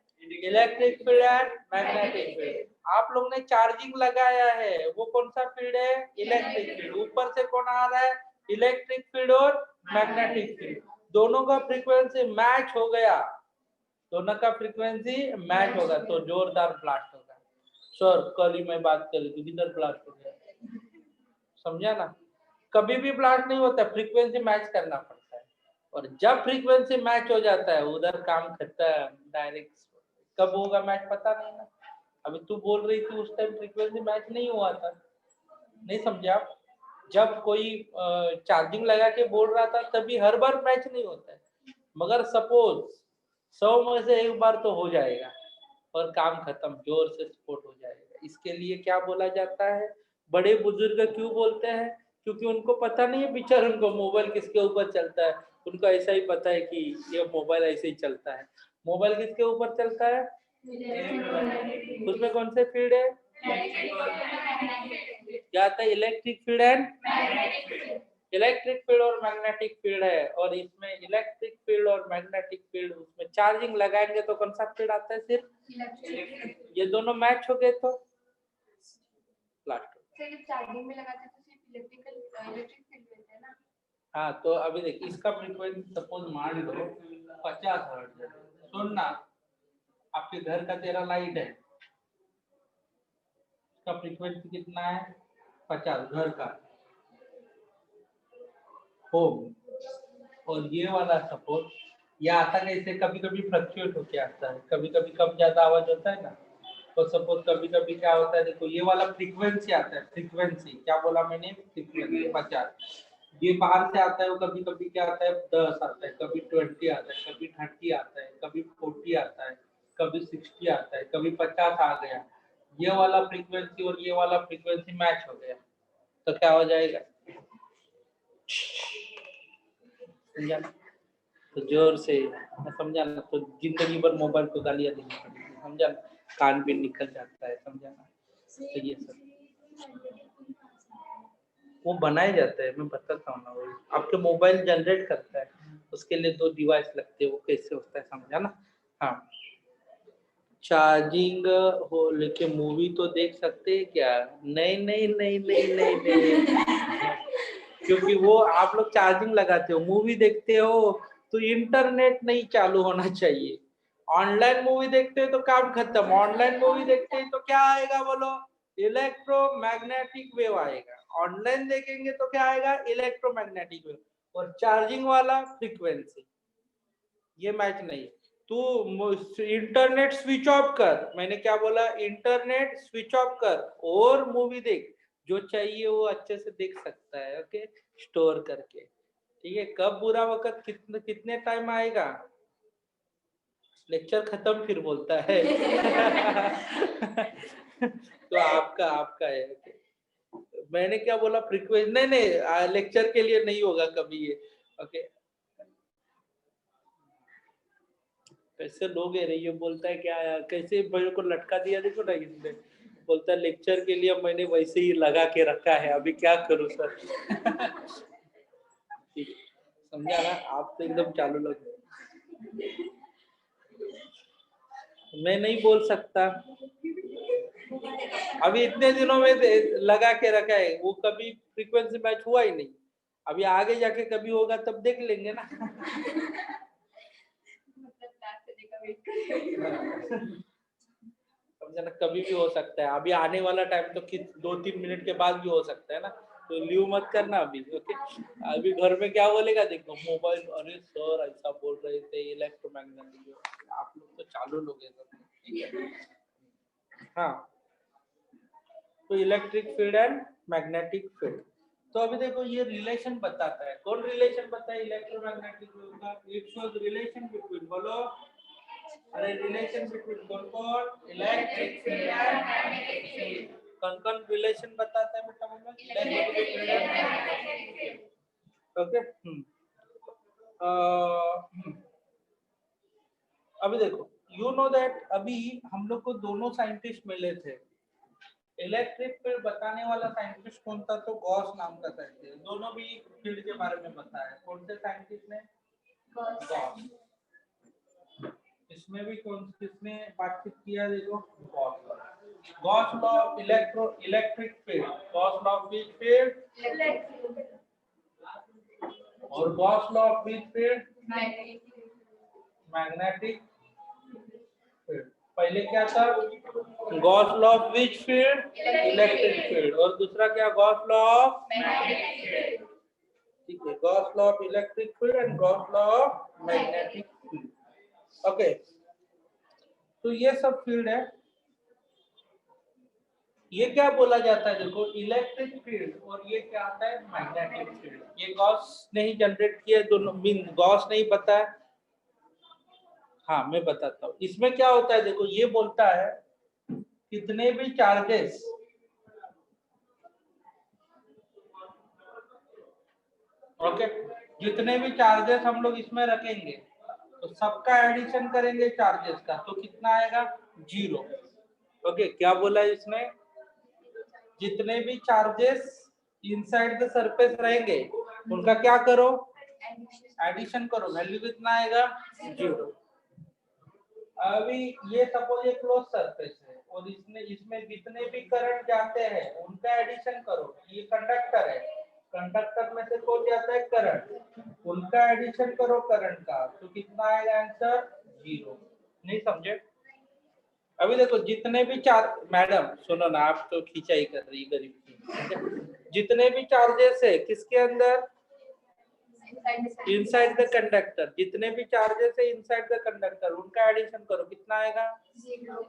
Electric field and magnetic field. आप लोग ने चार्जिंग लगाया है, वो कौन सा फील्ड है? Electric field. ऊपर से कौन आ रहा है? इलेक्ट्रिक फील्ड और मैग्नेटिक फील्ड। दोनों का फ्रीक्वेंसी मैच हो गया, तो जोरदार ब्लास्ट होगा। सर कल ही मैं बात करी थी, किधर ब्लास्ट हो गया? समझा ना? कभी भी ब्लास्ट नहीं होता, फ्रीक्वेंसी मैच करना पड़ता है, और जब फ्रीक्वेंसी मैच हो जाता है उधर काम खत्म डायरेक्ट। कब होगा मैच पता नहीं ना। अभी तू बोल रही थी उस टाइम फ्रीक्वेंसी मैच नहीं हुआ था, नहीं समझे आप? जब कोई चार्जिंग लगा के बोल रहा था तभी हर बार मैच नहीं होता है, मगर सपोज 100 में से एक बार तो हो जाएगा और काम खत्म, जोर से सपोर्ट हो जाएगा। इसके लिए क्या बोला जाता है? बड़े बुजुर्ग क्यों बोलते हैं? क्योंकि उनको पता नहीं है बेचारे, उनको मोबाइल किसके ऊपर चलता है, उनको ऐसा ही पता है कि ये मोबाइल ऐसे ही चलता है। मोबाइल किसके ऊपर चलता है? उसमें कौन से फील्ड है? क्या आता है? Electric field and electric field और मैग्नेटिक फील्ड है। और इसमें इलेक्ट्रिक फील्ड और मैग्नेटिक फील्ड, उसमें चार्जिंग लगाएंगे तो कौन सा फील्ड आता है? सिर्फ ये दोनों मैच हो गए तो ब्लास्ट। चार्जिंग में लगाते तो सिर्फ इलेक्ट्रिक फील्ड मिलता है ना। हाँ, तो अभी देखिए, इसका फ्रीक्वेंसी सपोज मान लो 50 हर्ट्ज है। सुन ना, आपके घर का तेरा लाइट है, इसका फ्रीक्वेंसी कितना है? 50, घर का होम। और ये वाला सपोज ये आता कैसे? कभी कभी फ्लक्चुएट होके आता है, कभी कभी कम ज्यादा आवाज होता है ना, तो सपोज कभी कभी क्या होता है? देखो, ये वाला फ्रीक्वेंसी आता है, फ्रीक्वेंसी क्या बोला मैंने? फ्रीक्वेंसी 50। ये बाहर से आता है, वो कभी कभी क्या आता है 10 आता है, कभी 20 आता है, कभी 30 आता है, कभी 40 आता है, कभी 60 आता है, कभी 50 आ गया। ये वाला फ्रीक्वेंसी और ये वाला फ्रीक्वेंसी मैच हो गया तो क्या हो जाएगा, समझा ना? तो जोर से समझा ना, तो जिंदगी भर मोबाइल को गालियां देनी पड़ेगी, समझा ना, कान भी निकल जाता है, समझा ना? तो ये सब वो बनाए जाता है, मैं बताता हूँ ना, वो आपके मोबाइल जनरेट करता है, उसके लिए 2 डिवाइस लगते हैं, वो कैसे होता है समझा ना? हाँ, चार्जिंग हो लेके मूवी तो देख सकते हैं क्या? नहीं नहीं नहीं नहीं नहीं नहीं, क्योंकि वो आप लोग चार्जिंग लगाते हो, मूवी देखते हो तो इंटरनेट नहीं चालू होना चाहिए। ऑनलाइन मूवी देखते हो तो काम खत्म, ऑनलाइन मूवी देखते हैं तो क्या आएगा बोलो, इलेक्ट्रोमैग्नेटिक वेव आएगा। ऑनलाइन देखेंगे तो क्या आएगा, इलेक्ट्रोमैग्नेटिक वेव, और चार्जिंग वाला फ्रीक्वेंसी, ये मैच नहीं। तू इंटरनेट स्विच ऑफ कर, मैंने क्या बोला, इंटरनेट स्विच ऑफ कर और मूवी देख, जो चाहिए वो अच्छे से देख सकता है, ओके, स्टोर करके, ठीक है। कब बुरा वक्त कितने टाइम आएगा, लेक्चर खत्म फिर बोलता है तो आपका आपका है, okay? मैंने क्या बोला, फ्रीक्वेंसी नहीं नहीं, लेक्चर के लिए नहीं होगा कभी ये, ओके। कैसे लोग है रे, ये बोलता है क्या यार, कैसे मेरे को लटका दिया देखो ना इसने, बोलता है लेक्चर के लिए मैंने वैसे ही लगा के रखा है, अभी क्या करूं सर ठीक है, समझा ना? आप तो एकदम चालू लग, मैं नहीं बोल सकता, अभी इतने दिनों में लगा के रखा है, वो कभी फ्रीक्वेंसी मैच हुआ ही नहीं, अभी आगे जाके कभी होगा तब देख लेंगे ना समझा ना, कभी भी हो सकता है, अभी आने वाला टाइम तो 2-3 मिनट के बाद भी हो सकता है ना, तो लीव मत करना अभी, ओके। अभी घर में क्या बोलेगा देखो, मोबाइल, अरे सर ऐसा बोल रहे थे इलेक्ट्रोमैग्नेटिक, आप लोग तो चालू लोग हैं सब, ठीक है। हाँ, तो electric field and magnetic field, तो अभी देखो ये रिलेशन बताता है, कौन रिलेशन बताता है इलेक्ट्रोमैग्नेटिक वेव का, इट शोज रिलेशन बिटवीन, बोलो, अरे रिलेशन बिटवीन कौन कौन, electric field and magnetic field, कौन कौन रिलेशन बताता है बेटा, बोलो, electric field and magnetic field, okay. अभी देखो, यू नो दैट, अभी हम लोग को दोनों साइंटिस्ट मिले थे, इलेक्ट्रिक फील्ड बताने वाला साइंटिस्ट कौन था, तो गॉस नाम का साइंटिस्ट, दोनों भी फील्ड के बारे में बताया, कौन से साइंटिस्ट ने, गॉस। इसमें भी कौन किसने बातचीत किया, देखो, Gauss law of electric field, Gauss law of which field, और Gauss law of which field, magnetic field. पहले क्या था, Gauss law of which field, electric field, और दूसरा क्या, Gauss law of magnetic field, ठीक है, Gauss law of electric field and Gauss law of magnetic field, okay. तो ये सब फील्ड है, ये क्या बोला जाता है, देखो, इलेक्ट्रिक फील्ड, और ये क्या आता है, मैग्नेटिक फील्ड, ये गॉस ने ही जनरेट किया, दोनों मीन गॉस नहीं बताया, हाँ मैं बताता हूँ, इसमें क्या होता है, देखो ये बोलता है कितने भी चार्जेस, ओके, जितने भी चार्जेस हम लोग इसमें रखेंगे तो सबका एडिशन करेंगे चार्जेस का, तो कितना आएगा, 0, ओके। क्या बोला इसने, जितने भी चार्जेस इनसाइड द सरफेस रहेंगे उनका क्या करो, एडिशन करो, वैल्यू कितना आएगा, 0। अभी ये सपोज ये क्लोज सरफेस है और इसमें जितने भी करंट जाते हैं उनका एडिशन करो, ये कंडक्टर है, कंडक्टर में से कौन जाता है, करंट, उनका एडिशन करो करंट का, तो कितना आएगा आंसर, 0। नहीं समझे? अभी देखो, जितने भी मैडम सुनो ना, आप तो खिंचाई कर रही गरीब की, जितने भी चार्जेस है किसके अंदर, इनसाइड द कंडक्टर, जितने भी चार्जेस है इनसाइड द कंडक्टर उनका एडिशन करो, कितना आएगा, 0।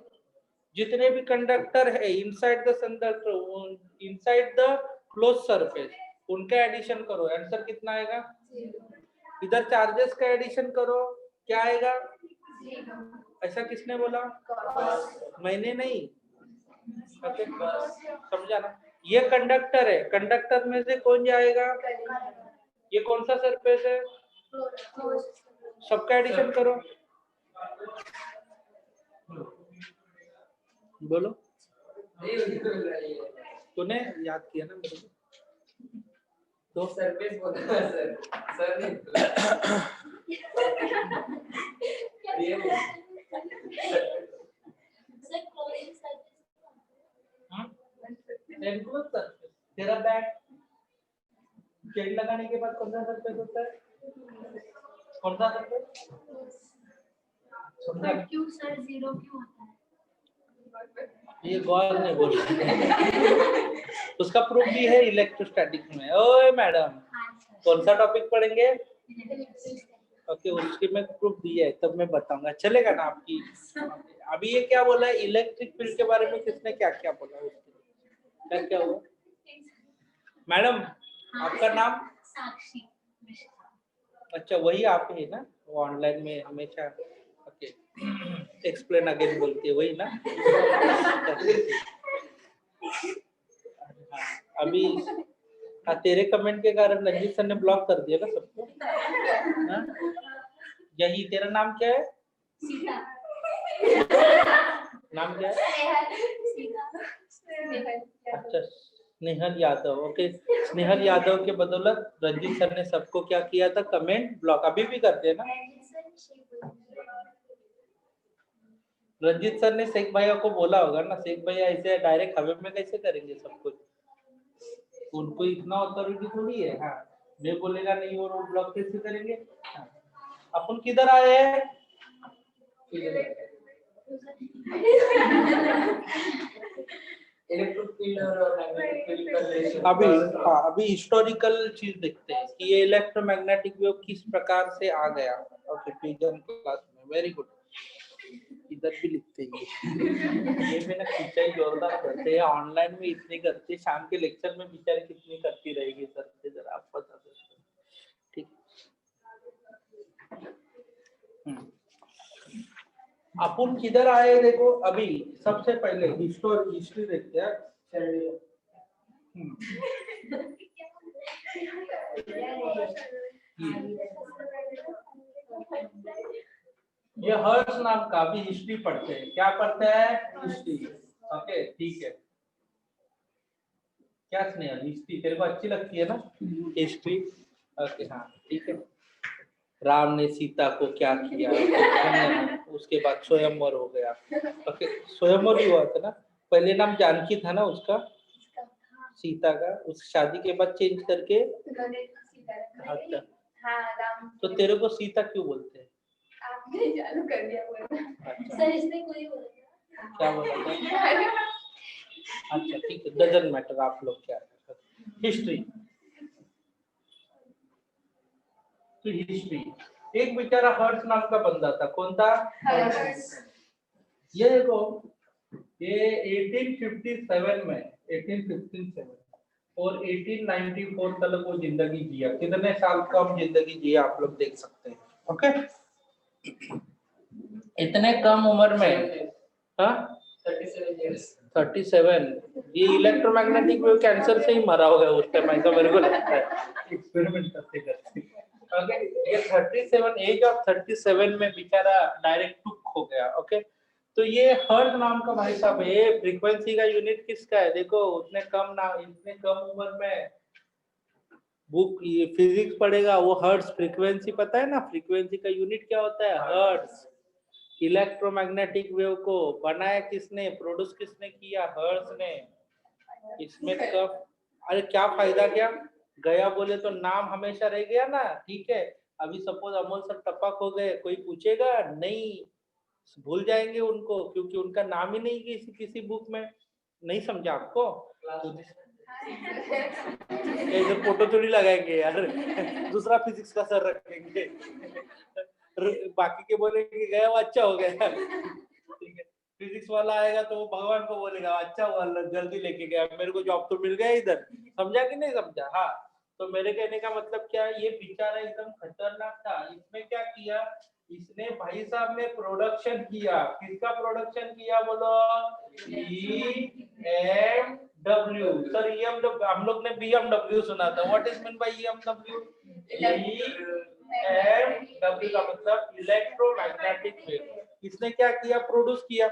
जितने भी कंडक्टर है inside the conductor, inside the close surface, उनका एडिशन करो, आंसर कितना आएगा? इधर चार्जेस का एडिशन करो, क्या आएगा? ऐसा किसने बोला? मैंने नहीं, ओके समझा ना? ये कंडक्टर है, कंडक्टर में से कौन जाएगा? ये कौन सा सरफेस है? सबका एडिशन करो, बोलो। तूने याद किया ना मेरे को? तो सरफेस बोला सर ने तेरा बैग चेन लगाने के बाद कौन सा सरफेस होता है? कौन सा सरफेस? समझा? क्यों सर जीरो क्यों होता है? ये गौर नहीं बोल उसका प्रूफ भी है इलेक्ट्रोस्टैटिक्स में। ओए मैडम, कौन सा टॉपिक पढ़ेंगे? ओके, उसकी मैं प्रूफ दिया है, तब मैं बताऊंगा, चलेगा ना आपकी? अभी ये क्या बोला है, इलेक्ट्रिक फील्ड के बारे में किसने क्या क्या बोला? क्या क्या हुआ मैडम? आपका नाम? साक्षी। अच्छा, वही आप ही ना, वो ऑनलाइन में हमेशा ओके एक्सप्लेन अगेन बोलती है, वही ना? अभी तेरे कमेंट के कारण रंजीत सर ने ब्लॉक कर दिया ना सबको। हाँ? यही तेरा नाम क्या है? सीता। नाम क्या है? अच्छा, स्नेहल यादव। ओके, स्नेहल यादव के बदौलत रंजीत सर ने सबको क्या किया था? Comment block. अभी भी करते हैं ना? रंजीत सर ने शेख भैया को बोला होगा ना, शेख भैया ऐसे डायरेक्ट हवे में कैसे करेंगे सब कुछ? उनको इतना अथॉरिटी थोड़ी है। हाँ, मैं बोलेगा नहीं और वो ब्लॉक कैसे करेंगे? हाँ। अपन किधर आए हैं? इलेक्ट्रिक फील्ड और मैग्नेटिक फील्ड का रिलेशन। अभी हिस्टोरिकल चीज देखते हैं कि ये इलेक्ट्रोमैग्नेटिक वेव किस प्रकार से आ गया। ओके, फ्यूजन क्लास में, वेरी गुड। इधर भी लिखते हैं ये मैंने खींचाई जोरदार करते हैं, ऑनलाइन में इतनी करते, शाम के लेक्चर में बेचारे कितनी करती रहेगी सर से, जरा आप बता दो। ठीक, अपन किधर आए देखो। अभी सबसे पहले हिस्ट्री देखते हैं। ये हर्ष नाम का भी हिस्ट्री पढ़ते हैं। क्या पढ़ते हैं? हिस्ट्री। ओके ठीक है। क्या स्नेहा, हिस्ट्री तेरे को अच्छी लगती है ना? हिस्ट्री ओके हाँ ठीक है। राम ने सीता को क्या किया, उसके बाद स्वयंवर हो गया। ओके, स्वयंवर ही हुआ था ना? पहले नाम जानकी था ना उसका, सीता का, उस शादी के बाद चेंज करके अच्छा। तो तेरे को सीता क्यों बोलते हैं? आपने चालू कर दिया बोलना। सर इसने कोई बोला क्या बोला था? अच्छा ठीक है, डजंट मैटर आप लोग क्या। हिस्ट्री तो हिस्ट्री, एक बेचारा हर्ष नाम का बंदा था। कौन था? ये देखो, ये 1857 में 1857 और 1894 तक वो जिंदगी जिया। कितने साल कम जिंदगी जिया आप लोग देख सकते हैं। ओके, इतने कम उम्र में, हाँ 37, ये इलेक्ट्रोमैग्नेटिक वेव कैंसर से ही मरा होगा उस टाइम, ऐसा मेरे को लगता है एक्सपेरिमेंट करते करते। ओके, ये 37 एज ऑफ 37 में बेचारा डायरेक्ट टुक हो गया। ओके, तो ये हर्ट्ज नाम का भाई साहब, ये फ्रीक्वेंसी का यूनिट किसका है? देखो उतने कम उम्र में बुक ये फिजिक्स पढ़ेगा वो हर्ट्ज फ्रीक्वेंसी पता है ना? फ्रीक्वेंसी का यूनिट क्या होता है? हर्ट्ज। इलेक्ट्रोमैग्नेटिक वेव को बनाया किसने, प्रोड्यूस किसने किया? हर्ट्ज ने। इसमें कब, अरे क्या फायदा, क्या गया बोले तो नाम हमेशा रह गया ना। ठीक है, अभी सपोज अमोल सर टपक हो गए, कोई पूछेगा नहीं, भूल जाएंगे उनको, क्योंकि उनका नाम ही नहीं किसी बुक में। नहीं समझा आपको? ऐसे फोटो थोड़ी लगाएंगे यार दूसरा फिजिक्स का सर रखेंगे बाकी के बोलेंगे गया वो अच्छा हो गया ठीक है, फिजिक्स वाला आएगा तो वो भगवान को बोलेगा अच्छा हुआ जल्दी लेके गया, मेरे को जॉब तो मिल गया इधर। समझा कि नहीं समझा? हाँ, तो मेरे कहने का मतलब क्या है, ये बेचारा एकदम खतरनाक था। इसमें क्या किया, इसने भाई साहब ने प्रोडक्शन किया। किसका प्रोडक्शन किया बोलो? EMW। सर EMW हम लोग ने BMW सुना था। What is mean by EMW? EMW का मतलब इलेक्ट्रोमैग्नेटिक वेव। इसने क्या किया, प्रोड्यूस किया।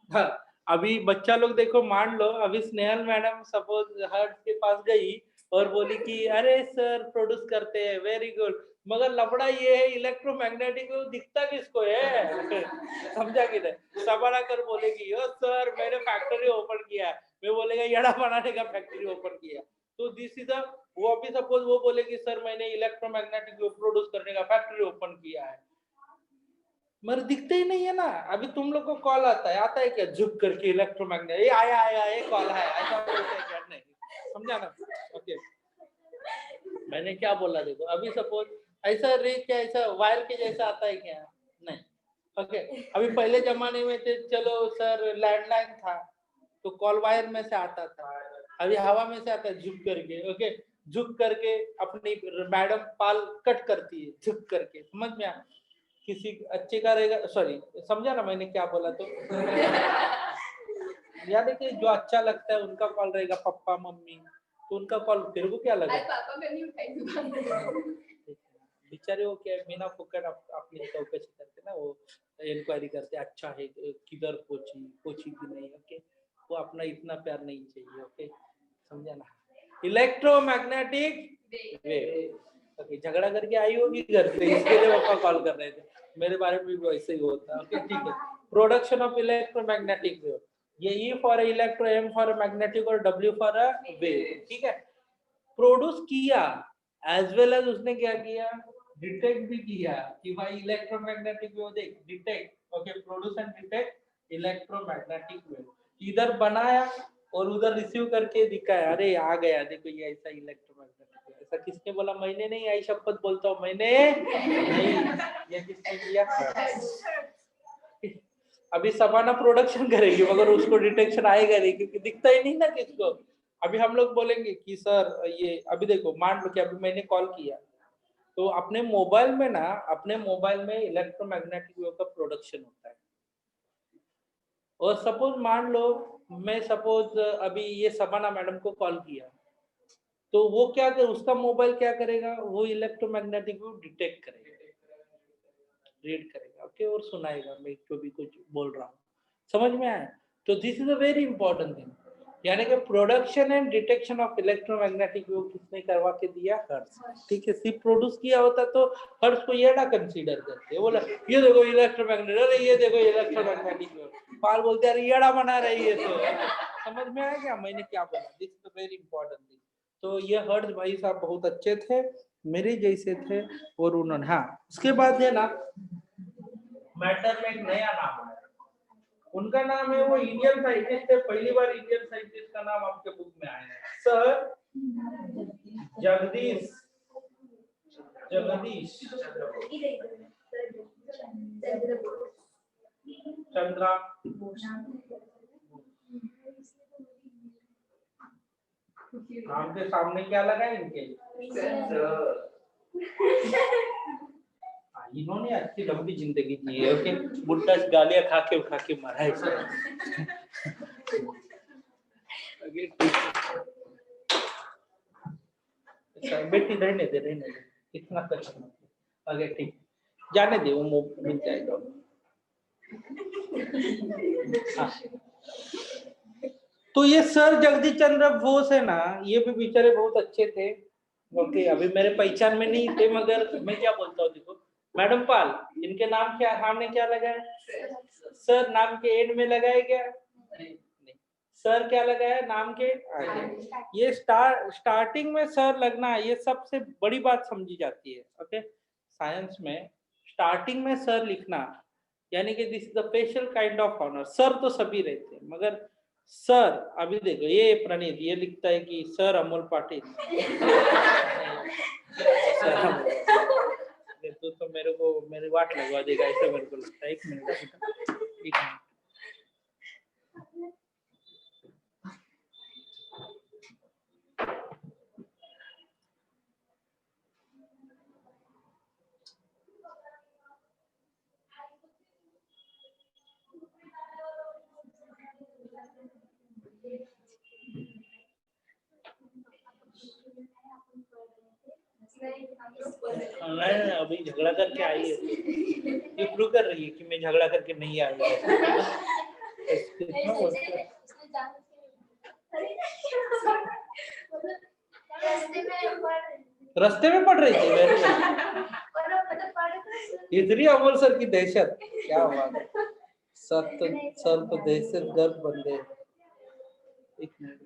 हाँ, अभी बच्चा लोग देखो, मान लो अभी स्नेहल मैडम सपोज हर्ट के पास गई और बोली कि अरे सर प्रोड्यूस करते हैं, वेरी गुड, मगर लफड़ा ये है इलेक्ट्रोमैग्नेटिक वेव दिखता किसको है? समझा कि नहीं? सबड़ा कर बोलेगी ओ सर मैंने फैक्ट्री ओपन किया, मैं बोलेगा यड़ा बनाने का फैक्ट्री ओपन किया। तो दिस इज वो अभी सपोज वो बोलेगी सर मैंने इलेक्ट्रोमैग्नेटिक वेव प्रोड्यूस करने का फैक्ट्री ओपन किया है, मगर दिखते ही नहीं है ना। अभी तुम लोग को कॉल आता है क्या झुक करके इलेक्ट्रोमैग्नेट, ये आया ये कॉल है, ऐसा बोलते हैं क्या? नहीं, समझा ना? ओके, मैंने क्या बोला देखो, अभी सपोज ऐसा रे क्या ऐसा वायर के जैसा आता है क्या? नहीं। ओके, अभी पहले जमाने में थे, चलो सर लैंडलाइन था तो कॉल वायर में से आता था, अभी हवा में से आता है झुक करके। ओके, झुक करके अपनी मैडम पाल कट करती है झुक करके, समझ में आया? किसी अच्छे का रहेगा, सॉरी समझा ना मैंने क्या बोला? तो याद है कि जो अच्छा लगता है उनका कॉल रहेगा पप्पा मम्मी, तो उनका कॉल तेरे को क्या लगा? पापा मैं नहीं उठाई। बेचारे वो क्या बिना फुकट अपनी चौकसी करते ना, वो इंक्वायरी करते अच्छा है किधर पहुंची कि नहीं। ओके, वो अपना इतना प्यार नहीं चाहिए। ओके, समझा ना? Electromagnetic wave. ओके, झगड़ा करके आई होगी घर से, इसके लिए पापा कॉल कर रहे थे। मेरे बारे में भी वैसे ही होता है। ओके, ठीक है। प्रोडक्शन ऑफ इलेक्ट्रोमैग्नेटिक वेव, ये E for electro, M for magnetic और डब्ल्यू फॉर वेव। ठीक है, प्रोड्यूस किया एज वेल एज उसने क्या किया, डिटेक्ट भी किया कि भाई इलेक्ट्रोमैग्नेटिक वेव देख, detect. Okay, produce and detect electromagnetic wave, इधर बनाया और उधर रिसीव करके दिखाया, अरे आ गया देखो ये ऐसा इलेक्ट्रोमैग्नेटिक वेव। ऐसा किसने बोला? मैंने नहीं, आई शपथ बोलता हूँ मैंने नहीं। ये किसने किया? अभी सबाना प्रोडक्शन करेगी मगर उसको डिटेक्शन आएगा नहीं क्योंकि दिखता ही नहीं ना किसको। अभी हम लोग बोलेंगे कि सर ये, अभी देखो मान लो कि अभी मैंने कॉल किया तो अपने मोबाइल में ना, अपने मोबाइल में इलेक्ट्रोमैग्नेटिक वेव का प्रोडक्शन होता है। और सपोज मान लो मैं सपोज अभी ये सबाना मैडम को कॉल किया तो वो क्या कर, उसका मोबाइल क्या करेगा, वो इलेक्ट्रोमैग्नेटिक वेव डिटेक्ट करेगा, रीड करेगा। ओके, और सुनाएगा मैं जो भी कुछ बोल रहा हूँ। समझ में आया? तो this is a very important thing, यानी कि production and detection of electromagnetic wave किसने करवा के दिया? हर्ट्ज। ठीक है, सिर्फ प्रोड्यूस किया होता तो हर्ट्ज को ये ना कंसीडर करते, बोला ये देखो इलेक्ट्रोमैग्नेटिक, अरे ये देखो इलेक्ट्रोमैग्नेटिक वेव, पाल बोलते अरे येड़ा बना रही है। तो समझ में आया क्या मैंने क्या बोला? This is a very important thing. तो ये हर्ट्ज भाई साहब बहुत अच्छे थे, मेरे जैसे थे। और उन्होंने, हाँ उसके बाद है ना मैटर में एक नया नाम आया, उनका नाम है, वो इंडियन साइंटिस्ट थे, पहली बार इंडियन साइंटिस्ट का नाम आपके बुक में आया है, सर जगदीश चंद्रा। नाम के सामने क्या लगा है इनके? इन्होंने अच्छी लंबी जिंदगी जी है। ओके, बुढ़ा गालियां खा के मरा है। बेटी रहने दे इतना कष्ट मत। आगे ठीक, जाने दे, वो मिल जाएगा। हाँ। तो ये सर जगदीश चंद्र बोस है ना, ये भी बेचारे बहुत अच्छे थे। ओके, अभी मेरे पहचान में नहीं थे मगर मैं क्या बोलता हूँ देखो, मैडम पाल इनके नाम क्या, हमने क्या लगाया? सर नाम के एंड में लगाया क्या? नहीं, सर क्या लगाया नाम के आगे। ये स्टार्टिंग में सर लगना ये सबसे बड़ी बात समझी जाती है। ओके, साइंस में स्टार्टिंग में सर लिखना यानी कि this is the special kind of honour. Sir तो सभी रहते हैं मगर सर, अभी देखो ये प्रणीत ये लिखता है कि सर अमोल पाटिल। तो मेरे को मेरी वाट लगवा देगा ऐसा मेरे को लगता है। एक मिनट। नहीं, अभी झगड़ा करके आई है, ये प्रूव कर रही है कि मैं झगड़ा करके नहीं आई है। कितना बोलते हैं? रास्ते में पढ़ रही थी वेरी इतनी अमोल सर की दहशत, क्या बात है। सर तो दहशत गर्द बंदे। एक मिनट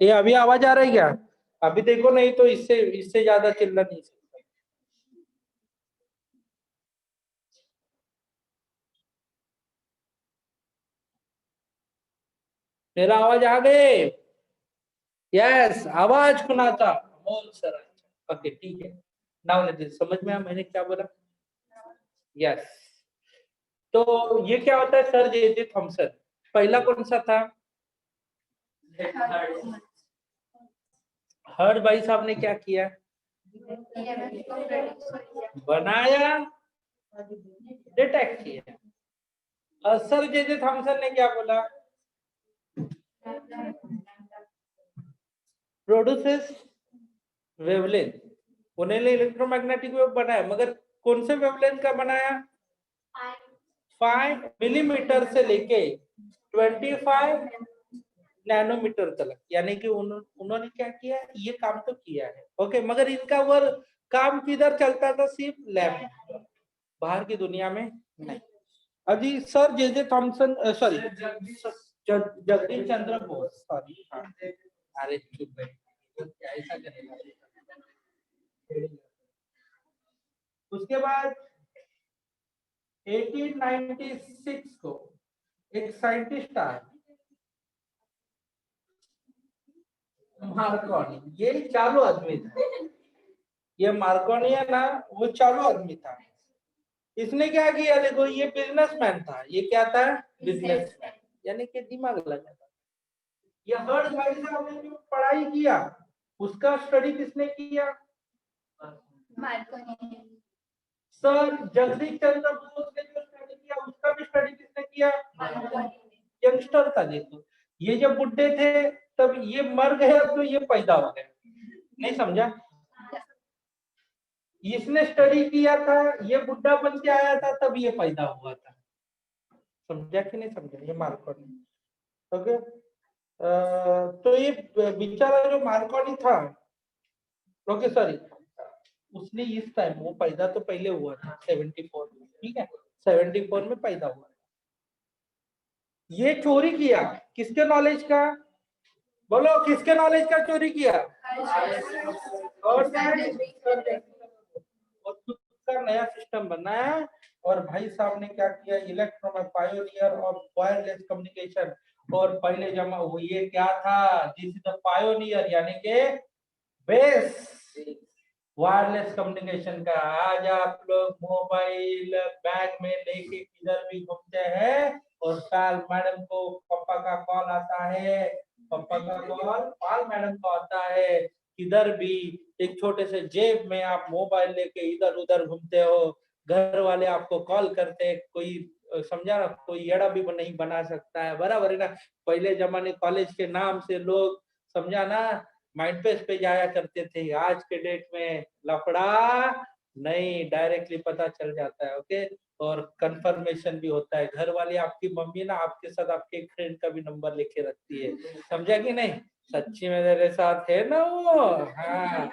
ये अभी आवाज आ रही है क्या? अभी देखो, नहीं तो इससे इससे ज्यादा चिल्ला नहीं सकता। मेरा आवाज आ गए? यस, आवाज सुनाता अमोल सर। ओके ठीक है, नाउ लेट दिस, समझ में आया मैंने क्या बोला? यस। तो ये क्या होता है सर जे जे थॉमसन? पहला कौन सा था? हर्ड भाई साहब ने क्या किया? बनाया, डिटेक्ट किया। और सर जे जे थॉमसन ने क्या बोला? Produces wavelength. उन्होंने इलेक्ट्रोमैग्नेटिक वेव बनाया, मगर कौन से वेवलेंथ का बनाया? 5 मिलीमीटर से लेके 25 नैनोमीटर तक। यानी कि उन्होंने क्या किया? ये काम तो किया है, ओके, मगर इनका वर्क काम किधर चलता था? सिर्फ लैब, बाहर की दुनिया में नहीं। अभी सर जे J Thomson, sorry, Jagdish Chandra Bose, sorry, हाँ, अरे चुप भाई, ऐसा करेगा। उसके बाद 1896 को एक साइंटिस्ट आया, मार्कोनी। ये चालू आदमी था, ये मार्कोनी है ना, वो चालू आदमी था। इसने क्या किया? देखो, ये बिजनेसमैन था। ये क्या था? बिजनेसमैन, यानी कि दिमाग लगा था। ये हर्ड भाई साहब ने जो पढ़ाई किया, उसका स्टडी किसने किया? सर जगदीश चंद्र बोस ने जो स्टडी किया, उसका भी स्टडी किसने किया? यंगस्टर था। देखो, ये जब बुढ़े थे तब ये मर गया, तो ये पैदा हो गया। नहीं समझा? इसने स्टडी किया था, ये बुढ़ा बन के आया था, तब ये पैदा हुआ था। समझा कि नहीं समझा? ये मार्कोनी, ओके। तो ये बेचारा जो मार्कोनी था, ओके सॉरी, उसने इस टाइम, वो पैदा तो पहले हुआ था 74 में, ठीक है, 74 में पैदा हुआ। ये चोरी किया किसके नॉलेज का? बोलो, किसके नॉलेज का चोरी किया? और खुद का नया सिस्टम बनाया। और भाई साहब ने क्या किया? Electromagnetic pioneer of wireless communication. और पहले जमा वो ये क्या था? दिस इज द पायोनियर, यानी के बेस वायरलेस कम्युनिकेशन का। आज आप लोग मोबाइल बैग में लेके किधर भी घूमते हैं, और काल मैडम को पापा का कॉल आता है, पापा का कॉल पाल मैडम को आता है, किधर भी एक छोटे से जेब में आप मोबाइल लेके इधर उधर घूमते हो। घर वाले आपको कॉल करते, कोई समझा ना, कोई एड़ा भी नहीं बना सकता है, बराबर है ना? पहले जमाने कॉलेज के नाम से लोग, समझा ना, माइंडपेस पे जाया करते थे। आज के डेट में लफड़ा नहीं, डायरेक्टली पता चल जाता है, ओके। और कंफर्मेशन भी होता है। घर वाले, आपकी मम्मी ना आपके साथ आपके एक फ्रेंड का भी नंबर लेके रखती है, समझा कि नहीं? सच्ची में मेरे साथ है ना वो, हाँ।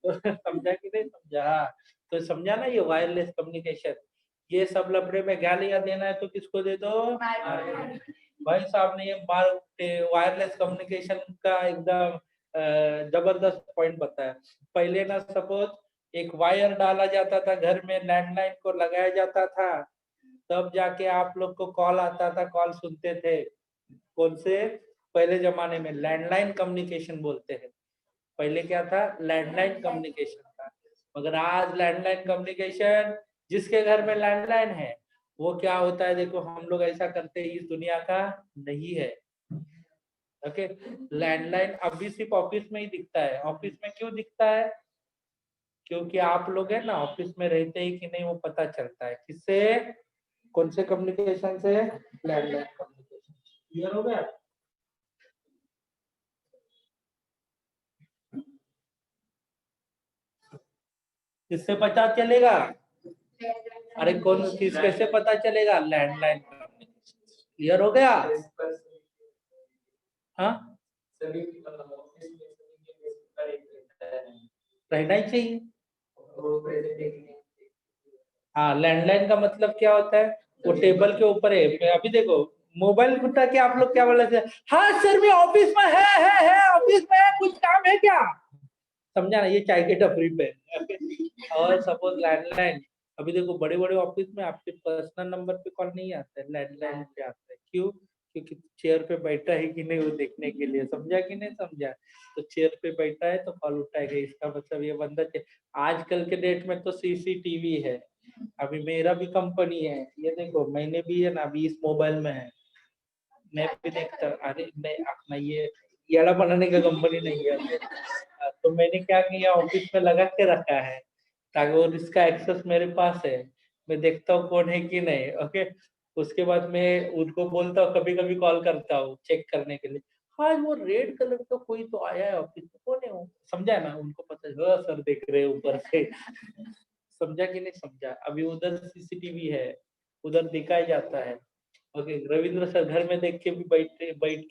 तो समझा कि नहीं समझा? तो समझा ना, ये वायरलेस कम्युनिकेशन, ये सब लफड़े में गालियां देना है तो किसको दे दो? भाई साहब ने ये वायरलेस कम्युनिकेशन का एकदम जबरदस्त पॉइंट बताया। पहले ना, सपोज एक वायर डाला जाता था घर में, लैंडलाइन को लगाया जाता था, तब जाके आप लोग को कॉल आता था, कॉल सुनते थे। कौन से? पहले जमाने में लैंडलाइन कम्युनिकेशन बोलते हैं। पहले क्या था? लैंडलाइन कम्युनिकेशन था। मगर आज लैंडलाइन कम्युनिकेशन, जिसके घर में लैंडलाइन है वो क्या होता है? देखो, हम लोग ऐसा करते हैं, इस दुनिया का नहीं है, ओके। लैंडलाइन अभी सिर्फ ऑफिस में ही दिखता है। ऑफिस में क्यों दिखता है? क्योंकि आप लोग है ना, ऑफिस में रहते ही कि नहीं वो पता चलता है। किससे? कौन से कम्युनिकेशन से? Landline communication. क्लियर हो गया? किससे पता चलेगा? अरे कौन किस कैसे पता चलेगा? Landline communication. क्लियर हो गया? हाँ, रहना ही चाहिए। हाँ, लैंडलाइन का मतलब क्या होता है? वो टेबल के ऊपर है। अभी देखो, मोबाइल उठा के आप लोग क्या बोल रहे थे? हाँ सर मैं ऑफिस में है ऑफिस में है, कुछ काम है क्या? समझा ना, ये चाय के टपरी पे। और सपोज लैंडलाइन, अभी देखो बड़े बड़े ऑफिस में आपके पर्सनल नंबर पे कॉल नहीं आता है, लैंडलाइन पे आता है। क्यों? क्योंकि चेयर पे बैठा है कि नहीं वो देखने के लिए। समझा कि नहीं समझा? तो चेयर पे बैठा है तो कॉल उठाएगा, इसका मतलब ये बंदा आजकल के डेट में तो सीसीटीवी है। अभी मेरा भी कंपनी है, ये देखो मैंने भी है ना, अभी इस मोबाइल में है, मैं भी देखता। अरे मैं अपना ये याड़ा बनाने का कंपनी नहीं है, तो मैंने क्या किया, ऑफिस में लगा के रखा है ताकि वो इसका एक्सेस मेरे पास है, मैं देखता हूँ कौन है कि नहीं। ओके, उसके बाद मैं उनको बोलता हूँ, कभी कभी कॉल करता हूँ चेक करने के लिए। हाँ वो रेड कलर का कोई तो आया है ऑफिस में, कौन है वो? समझा ना, उनको पता है, हाँ सर देख रहे हैं ऊपर से। समझा कि नहीं समझा? अभी उधर सीसीटीवी है, उधर दिखाया जाता है। ओके, रविंद्र सर घर में देख के भी बैठ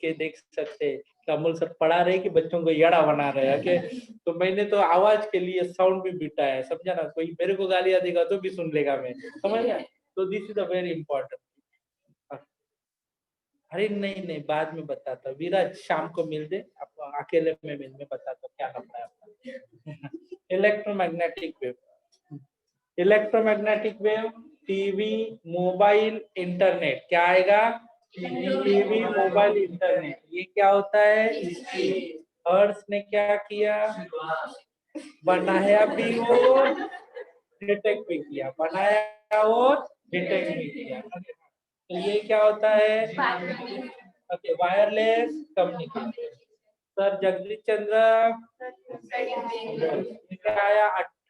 के देख सकते हैं कि अमोल सर पढ़ा रहे कि बच्चों को याड़ा बना रहे हैं। ओके, तो मैंने तो आवाज के लिए साउंड भी बिठाया है, समझा ना? कोई मेरे को गालियां देगा तो भी सुन लेगा, मैं समझ गया। तो this is a very important. अरे नहीं नहीं, बाद में बताता हूँ, विराज शाम को मिल दे, आपको अकेले में मिल में बताता हूँ क्या करना है आपका। Electromagnetic wave, electromagnetic wave, TV, mobile, internet, क्या आएगा? TV, mobile, internet. ये क्या होता है? अर्थ ने क्या किया? बनाया भी और डिटेक्ट भी किया, बनाया और डिटेक्ट भी किया। तो ये क्या होता है? Okay, wireless communication. Sir Jagdish Chandra ये क्या आया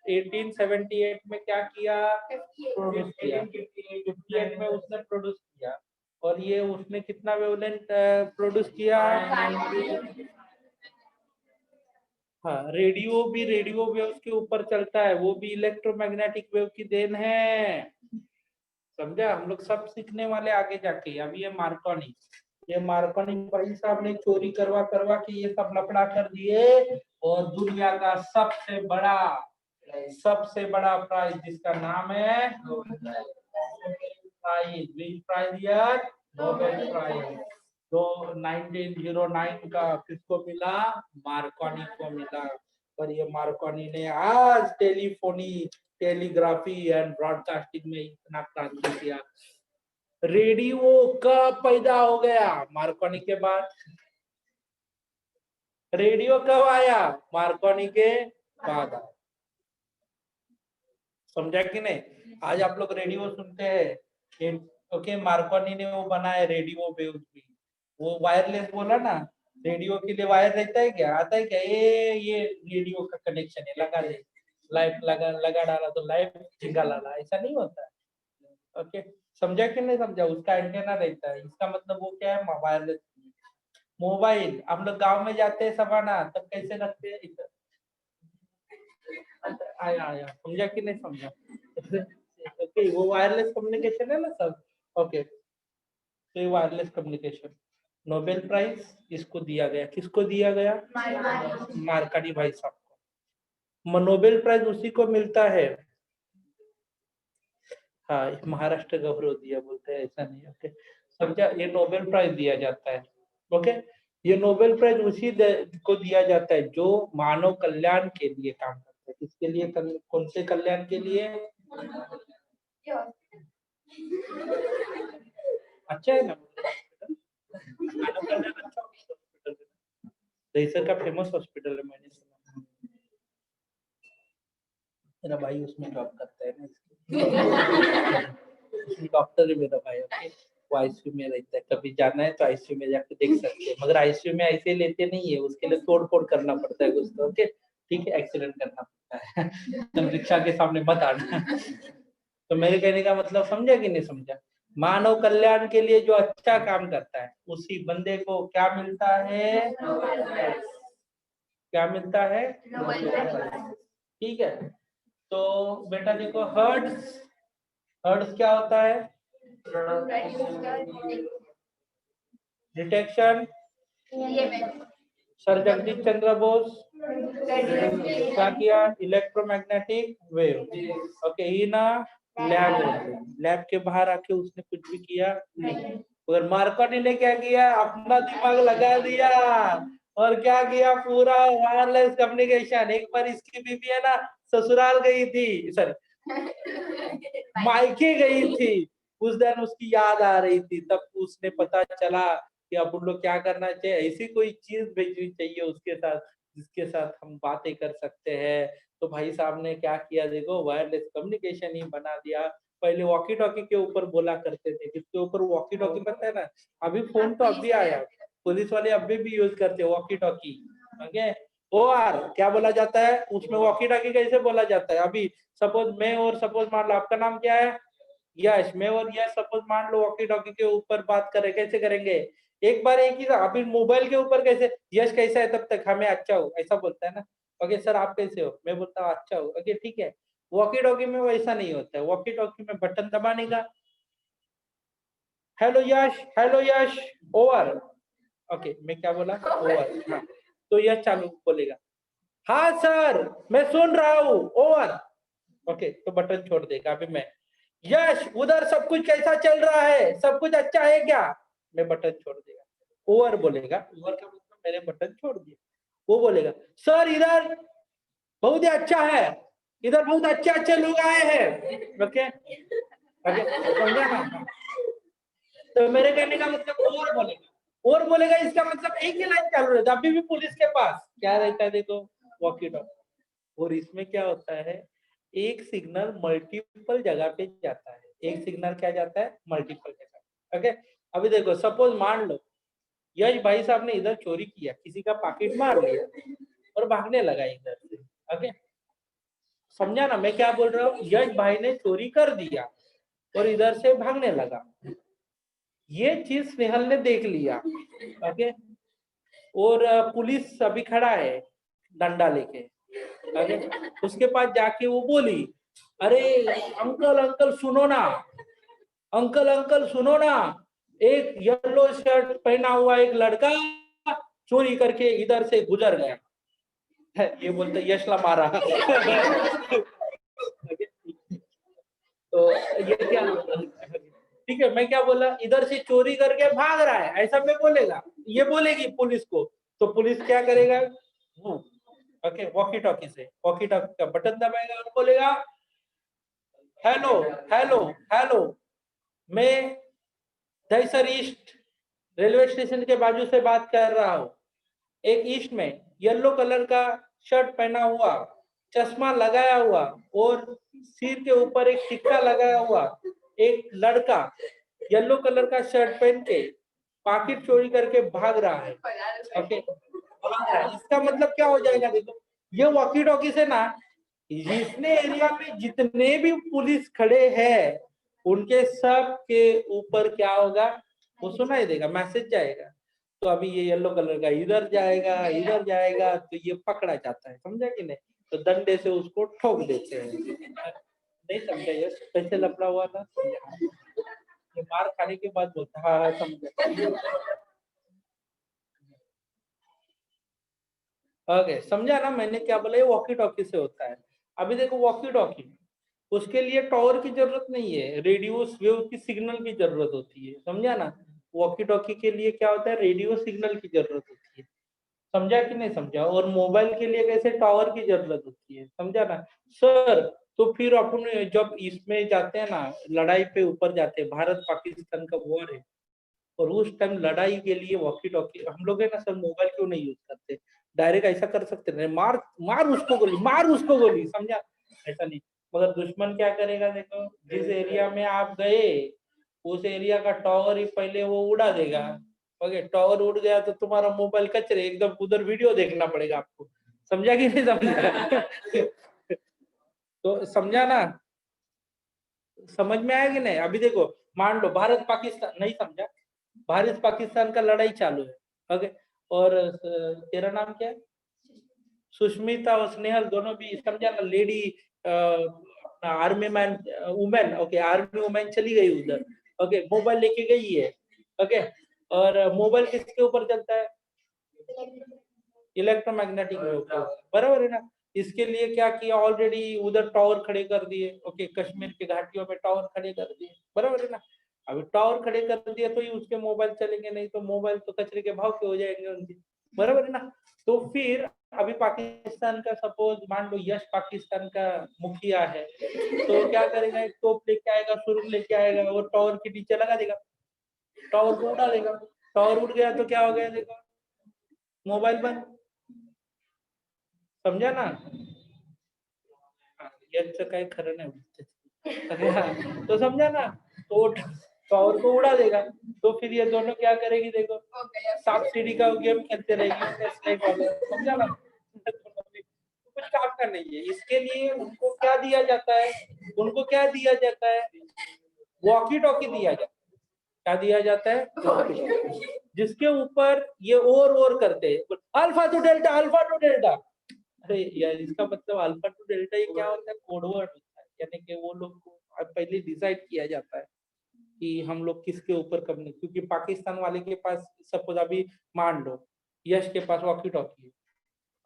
1878 में, क्या किया? प्रोड्यूस किया। 58 में उसने प्रोड्यूस किया, और ये उसने कितना वेवलेंथ प्रोड्यूस किया? हाँ, रेडियो भी रेडियो वेव्स के ऊपर चलता है, वो भी इलेक्ट्रोमैग्नेटिक वेव की देन है। समझा? हम लोग सब सीखने वाले आगे जाके। अभी ये मार्कोनी भाई साहब ने चोरी करवा करवा के ये सब लफड़ा कर दिए, और दुनिया का सबसे बड़ा प्राइज जिसका नाम है प्राइज, विच प्राइज यार? Nobel prize. तो 1909 का किसको मिला? मार्कोनी को मिला। पर ये मार्कोनी ने आज टेलीफोनी, टेलीग्राफी एंड ब्रॉडकास्टिंग में इतना क्रांति किया। रेडियो कब पैदा हो गया? मार्कोनी के बाद। रेडियो कब आया? मार्कोनी के बाद। समझा कि नहीं? आज आप लोग रेडियो सुनते हैं, ओके, मार्कोनी ने वो बनाया रेडियो वेव्स भी। वो वायरलेस बोला ना, रेडियो के लिए वायर रहता है क्या? आता है क्या? ये रेडियो का कनेक्शन है, लगा दे, लाइव लगा डाला तो लाइव झिंगा लाला, ऐसा नहीं होता है। ओके, समझा कि नहीं समझा? उसका एंटेना रहता है, इसका मतलब वो क्या है? वायरलेस। मोबाइल, हम लोग गांव में जाते हैं सवाना, तब कैसे रखते हैं? इधर आया आया, समझा कि नहीं समझा? ओके, वो वायरलेस कम्युनिकेशन है ना सब। ओके, तो ये वायरलेस कम्युनिकेशन, नोबेल प्राइज इसको दिया गया। किसको दिया गया? मार्कोनी भाई साहब को। नोबेल प्राइज उसी को मिलता है। हाँ, महाराष्ट्र गौरव दिया बोलते हैं, ऐसा नहीं। ओके, समझा? ये नोबेल प्राइज दिया जाता है। ओके, ये नोबेल प्राइज को दिया जाता है जो मानव कल्याण के लिए काम करते हैं। किसके लिए? कौन से कल्याण के लिए? अच्छा है ना, मानव कल्याण अच्छा हॉस्पिटल है, दहीसर का फेमस हॉस्पिटल है, मैंने सुना। मेरा भाई उसमें जॉब करता है ना, डॉक्टर है मेरा भाई। ओके, वो आईसीयू में रहता है, कभी जाना है तो आईसीयू में जाके देख सकते हैं, मगर आईसीयू में ऐसे लेते नहीं है, उसके लिए तोड़ फोड़ करना पड़ता है कुछ तो। ओके, ठीक है, एक्सीडेंट करना पड़ता है। तुम रिक्शा के सामने मत आना। तो मेरे कहने का मतलब समझा कि नहीं समझा? मानव कल्याण के लिए जो अच्छा काम करता है उसी बंदे को क्या मिलता है? क्या मिलता है? ठीक है। तो बेटा देखो, हर्ट्ज, हर्ट्ज क्या होता है? डिटेक्शन। सर जगदीश चंद्र बोस क्या किया? Electromagnetic wave. ओके, ही ना लैब के बाहर आके उसने कुछ भी किया नहीं, और मार्कोनी ने क्या किया, अपना दिमाग लगा दिया और क्या किया, पूरा वायरलेस कम्युनिकेशन। एक बार इसकी बीबी है ना ससुराल गई थी, सॉरी मायके गई थी, उस दिन उसकी याद आ रही थी, तब उसने पता चला कि अब उन लोग क्या करना चाहिए, ऐसी कोई चीज भेजनी चाहिए उसके साथ जिसके साथ हम बातें कर सकते हैं। तो भाई साहब ने क्या किया, देखो वायरलेस कम्युनिकेशन ही बना दिया। पहले वॉकी टॉकी के ऊपर बोला करते थे, जिसके ऊपर वॉकी टॉकी पता है ना, अभी फोन तो अभी आया, पुलिस वाले अभी भी यूज करते हैं वॉकी टॉकी। ओके, ओआर क्या बोला जाता है उसमें, वॉकी टॉकी कैसे बोला जाता है। अभी सपोज मैं और सपोज मान लो आपका नाम क्या है, यश, मैं और यश सपोज मान लो वॉकी टॉकी के ऊपर बात करें, कैसे करेंगे, एक बार एक ही, अभी मोबाइल के ऊपर कैसे, यश कैसा है, तब तक हमें अच्छा हो ऐसा बोलता है ना। ओके सर आप कैसे हो, मैं बोलता हूँ अच्छा हो, ओके ठीक है। वॉकी टॉकी में वैसा नहीं होता है, वॉकी टॉकी में बटन दबाने का, हेलो यश, ओवर। ओके मैं क्या बोला, ओवर, हाँ, तो यश चालू बोलेगा, हाँ सर मैं सुन रहा हूँ, ओवर। ओके तो बटन छोड़ देगा। अभी मैं, यश उधर सब कुछ कैसा चल रहा है, सब कुछ अच्छा है क्या, मैं बटन छोड़ देगा, ओवर बोलेगा, ओवर का मतलब मैंने बटन छोड़ दिया। वो बोलेगा, सर इधर बहुत ही अच्छा है, इधर बहुत अच्छे अच्छे लोग आए हैं। ओके ओके समझा ना। तो मेरे कहने का मतलब और बोलेगा, और बोलेगा, इसका मतलब एक ही लाइन चालू रहता है, अभी भी पुलिस के पास क्या रहता है, देखो वॉकी टॉकी। और इसमें क्या होता है, एक सिग्नल मल्टीपल जगह पे जाता है, एक सिग्नल क्या जाता है, मल्टीपल जगह। ओके अभी देखो सपोज मान लो यश भाई साहब ने इधर चोरी किया, किसी का पॉकेट मार लिया और भागने लगा इधर से। ओके समझा ना मैं क्या बोल रहा हूँ, यश भाई ने चोरी कर दिया और इधर से भागने लगा, ये चीज स्नेहल ने देख लिया। ओके और पुलिस अभी खड़ा है डंडा लेके। ओके उसके पास जाके वो बोली, अरे अंकल अंकल सुनो ना, अंकल अंकल सुनो ना, एक येलो शर्ट पहना हुआ एक लड़का चोरी करके इधर से गुजर गया। ये बोलते यशला मारा। तो ये क्या, ठीक है मैं क्या बोला, इधर से चोरी करके भाग रहा है ऐसा मैं बोलेगा, ये बोलेगी पुलिस को, तो पुलिस क्या करेगा, वो ओके वॉकी टॉकी से, वॉकी टॉकी का बटन दबाएगा और बोलेगा, हेलो हेलो हेलो, मैं दहीसर ईस्ट रेलवे स्टेशन के बाजू से बात कर रहा हूँ। एक ईस्ट में येलो कलर का शर्ट पहना हुआ, चश्मा लगाया हुआ और सिर के ऊपर एक टिक्का लगाया हुआ एक लड़का येलो कलर का शर्ट पहन के पॉकेट चोरी करके भाग रहा है। ओके इसका मतलब क्या हो जाएगा, देखो ये वॉकी टॉकी से ना, जितने एरिया में जितने भी पुलिस खड़े हैं उनके सब के ऊपर क्या होगा, वो सुनाई देगा, मैसेज जाएगा। तो अभी ये येलो कलर का इधर जाएगा तो ये पकड़ा जाता है, समझा कि नहीं, तो डंडे से उसको ठोक देते हैं। नहीं समझा, ये कैसे लफड़ा हुआ था, ये मार खाने के बाद बोलता, हाँ हाँ समझा। ओके समझा ना मैंने क्या बोला, ये वॉकी टॉकी से होता है। अभी देखो वॉकी टॉकी, उसके लिए टावर की जरूरत नहीं है, रेडियो वेव की सिग्नल की जरूरत होती है, समझा ना। वॉकी टॉकी के लिए क्या होता है, रेडियो सिग्नल की जरूरत होती है, समझा कि नहीं समझा। और मोबाइल के लिए कैसे टावर की जरूरत होती है, समझा ना सर। तो फिर अपन जब इसमें जाते हैं ना, लड़ाई पे ऊपर जाते हैं, भारत पाकिस्तान का वॉर है, और उस टाइम लड़ाई के लिए वॉकी टॉकी हम लोग है ना सर, मोबाइल क्यों नहीं यूज करते, डायरेक्ट ऐसा कर सकते हैं, मार मार उसको गोली, मार उसको गोली, समझा, ऐसा नहीं। मगर दुश्मन क्या करेगा, देखो जिस एरिया में आप गए उस एरिया का टावर ही पहले वो उड़ा देगा। ओके टावर उड़ गया तो तुम्हारा मोबाइल कचरे, एकदम उधर वीडियो देखना पड़ेगा आपको, समझा कि नहीं समझा। तो समझा ना, समझ में आया कि नहीं। अभी देखो मान लो भारत पाकिस्तान, नहीं समझा, भारत पाकिस्तान का लड़ाई चालू है। ओके और तेरा नाम क्या है, सुष्मिता और स्नेहल दोनों भी, समझा ना, lady army man women, okay army women चली गई उधर। ओके मोबाइल लेके गई है। ओके और मोबाइल किसके ऊपर चलता है, इलेक्ट्रोमैग्नेटिक वेव के ऊपर, बराबर है ना। इसके लिए क्या किया, ऑलरेडी उधर टावर खड़े कर दिए, ओके कश्मीर के घाटियों में टावर खड़े कर दिए, बराबर है ना। अभी टावर खड़े कर दिया तो ही उसके मोबाइल चलेंगे, नहीं तो मोबाइल तो कचरे के भाव के हो जाएंगे उनके, बराबर है ना। तो फिर अभी पाकिस्तान का सपोज मान लो यश पाकिस्तान का मुखिया है, तो क्या करेगा, एक तोप लेके आएगा, सुरुंग लेके आएगा और टावर के नीचे लगा देगा, टावर को उड़ा देगा। टावर उड़ गया तो क्या हो गया, देखो मोबाइल बंद, समझा ना। याचं काय खरं नाही हाँ, तो समझा ना। तो टावर को उड़ा देगा, तो फिर ये दोनों क्या करेगी, देखो सांप सीढ़ी का गेम खेलते रहेगी, स्नेक वाला, समझा ना। कुछ काम का नहीं है, इसके लिए उनको क्या दिया जाता है, उनको क्या दिया जाता है, वॉकी टॉकी दिया जाता है। क्या दिया जाता है, जिसके ऊपर ये और करते हैं, alpha two delta, alpha two delta. अरे यार, इसका मतलब अल्फा टू डेल्टा ये क्या होता है, कोडवर्ड होता है, यानी कि वो लोग को पहले डिसाइड किया जाता है कि हम लोग किसके ऊपर कब नहीं, क्योंकि पाकिस्तान वाले के पास सपोज अभी मान लो यश के पास वॉकी टॉकी है,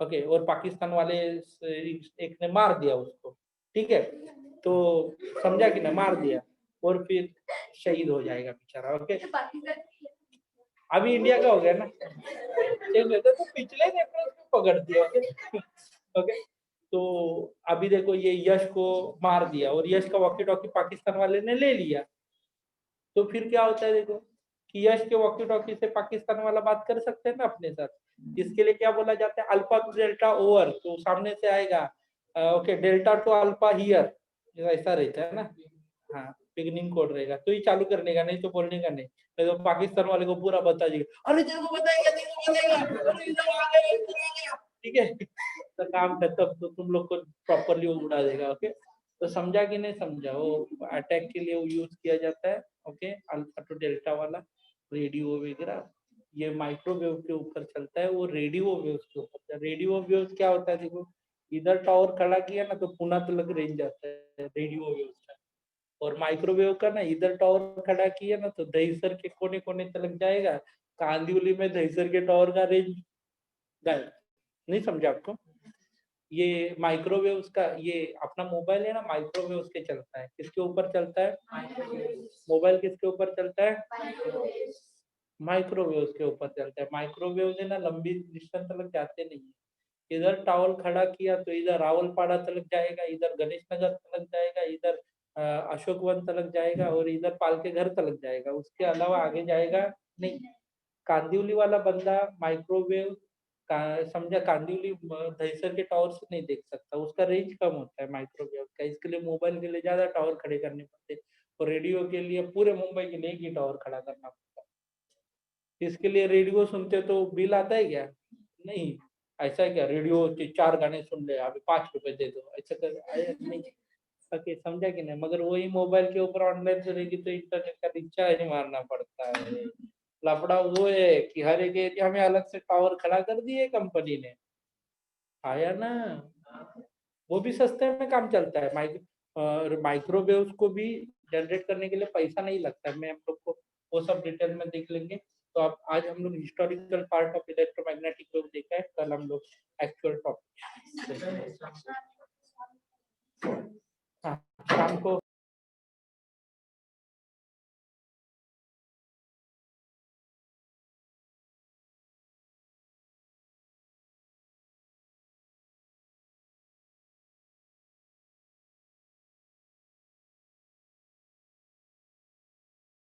ओके, और पाकिस्तान वाले एक ने मार दिया उसको, ठीक है, तो समझा कि ना, मार दिया और फिर शहीद हो जाएगा बेचारा, ओके। अभी इंडिया का हो गया ना, तो पिछले ने पकड़ दिया, ओके ओके। तो अभी देखो ये यश को मार दिया और यश का वॉकी टॉकी पाकिस्तान वाले ने ले लिया, तो फिर क्या होता है, देखो कि यश के वॉकी टॉकी से पाकिस्तान वाला बात कर सकते हैं ना अपने साथ। इसके लिए क्या बोला जाता है, अल्फा टू डेल्टा ओवर, तो सामने से आएगा okay, delta two alpha here, ऐसा रहता है ना। हाँ, बिगनिंग कोड रहेगा, तो ये चालू करने का, नहीं तो बोलने का नहीं, तो पाकिस्तान वाले को पूरा बता देगा, अरे तेरे को बताएगा, अरे इधर आ गया, इधर आ गया, ठीक है, तो काम खत्म, तो तुम लोग को प्रॉपरली वो उड़ा देगा, ओके। तो समझा कि नहीं समझा, वो अटैक के लिए वो यूज किया जाता है, ओके, अल्फा टू डेल्टा वाला रेडियो वगैरह, ये माइक्रोवेव के ऊपर चलता है, वो रेडियो वेव्स के ऊपर। रेडियो वेव्स क्या होता है, देखो इधर टावर खड़ा किया ना तो पुणे तक रेंज आता है रेडियो वेव्स का, और माइक्रोवेव का ना इधर टावर खड़ा किया ना तो दहीसर के कोने कोने तक जाएगा, कांदिवली में दहीसर के टावर का रेंज गायब। नहीं समझा आपको, ये माइक्रोवेव्स का, ये अपना मोबाइल है ना माइक्रोवेव्स के चलता है, किसके ऊपर चलता है, मोबाइल किसके ऊपर चलता है, माइक्रोवेव्स के ऊपर चलता है। माइक्रोवेव है ना लंबी डिस्टेंस तक जाते नहीं है, इधर टावर खड़ा किया तो इधर रावलपाड़ा तक जाएगा, इधर गणेश नगर तक जाएगा, इधर अशोक वन तक जाएगा और इधर पाल के घर तक जाएगा, उसके अलावा आगे जाएगा नहीं। कांदिवली वाला बंदा माइक्रोवेव समझा, कांदिवली दहीसर के टावर से नहीं देख सकता, उसका रेंज कम होता है माइक्रोवेव का, इसके लिए मोबाइल के लिए ज्यादा टावर खड़े करने पड़ते, और रेडियो के लिए पूरे मुंबई के लिए एक ही टावर खड़ा करना पड़ता है। इसके लिए रेडियो सुनते तो बिल आता है क्या, नहीं, ऐसा है क्या, रेडियो के 4 गाने सुन ले, अभी 5 रुपए दे दो, ऐसा कर नहीं, ओके, समझा कि नहीं। मगर वही मोबाइल के ऊपर ऑनलाइन करेगी तो इंटरनेट का रिचार्ज ही मारना पड़ता है। लफड़ा वो है कि हर एक एरिया में अलग से टावर खड़ा कर दिए कंपनी ने, आया ना, वो भी सस्ते में काम चलता है। माइक्रोवेव्स को भी जनरेट करने के लिए पैसा नहीं लगता है, मैं आप लोग को वो सब डिटेल में देख लेंगे। तो आप आज हम लोग historical part of electromagnetic wave देखा है, कल हम लोग एक्चुअल टॉपिक, हाँ शाम को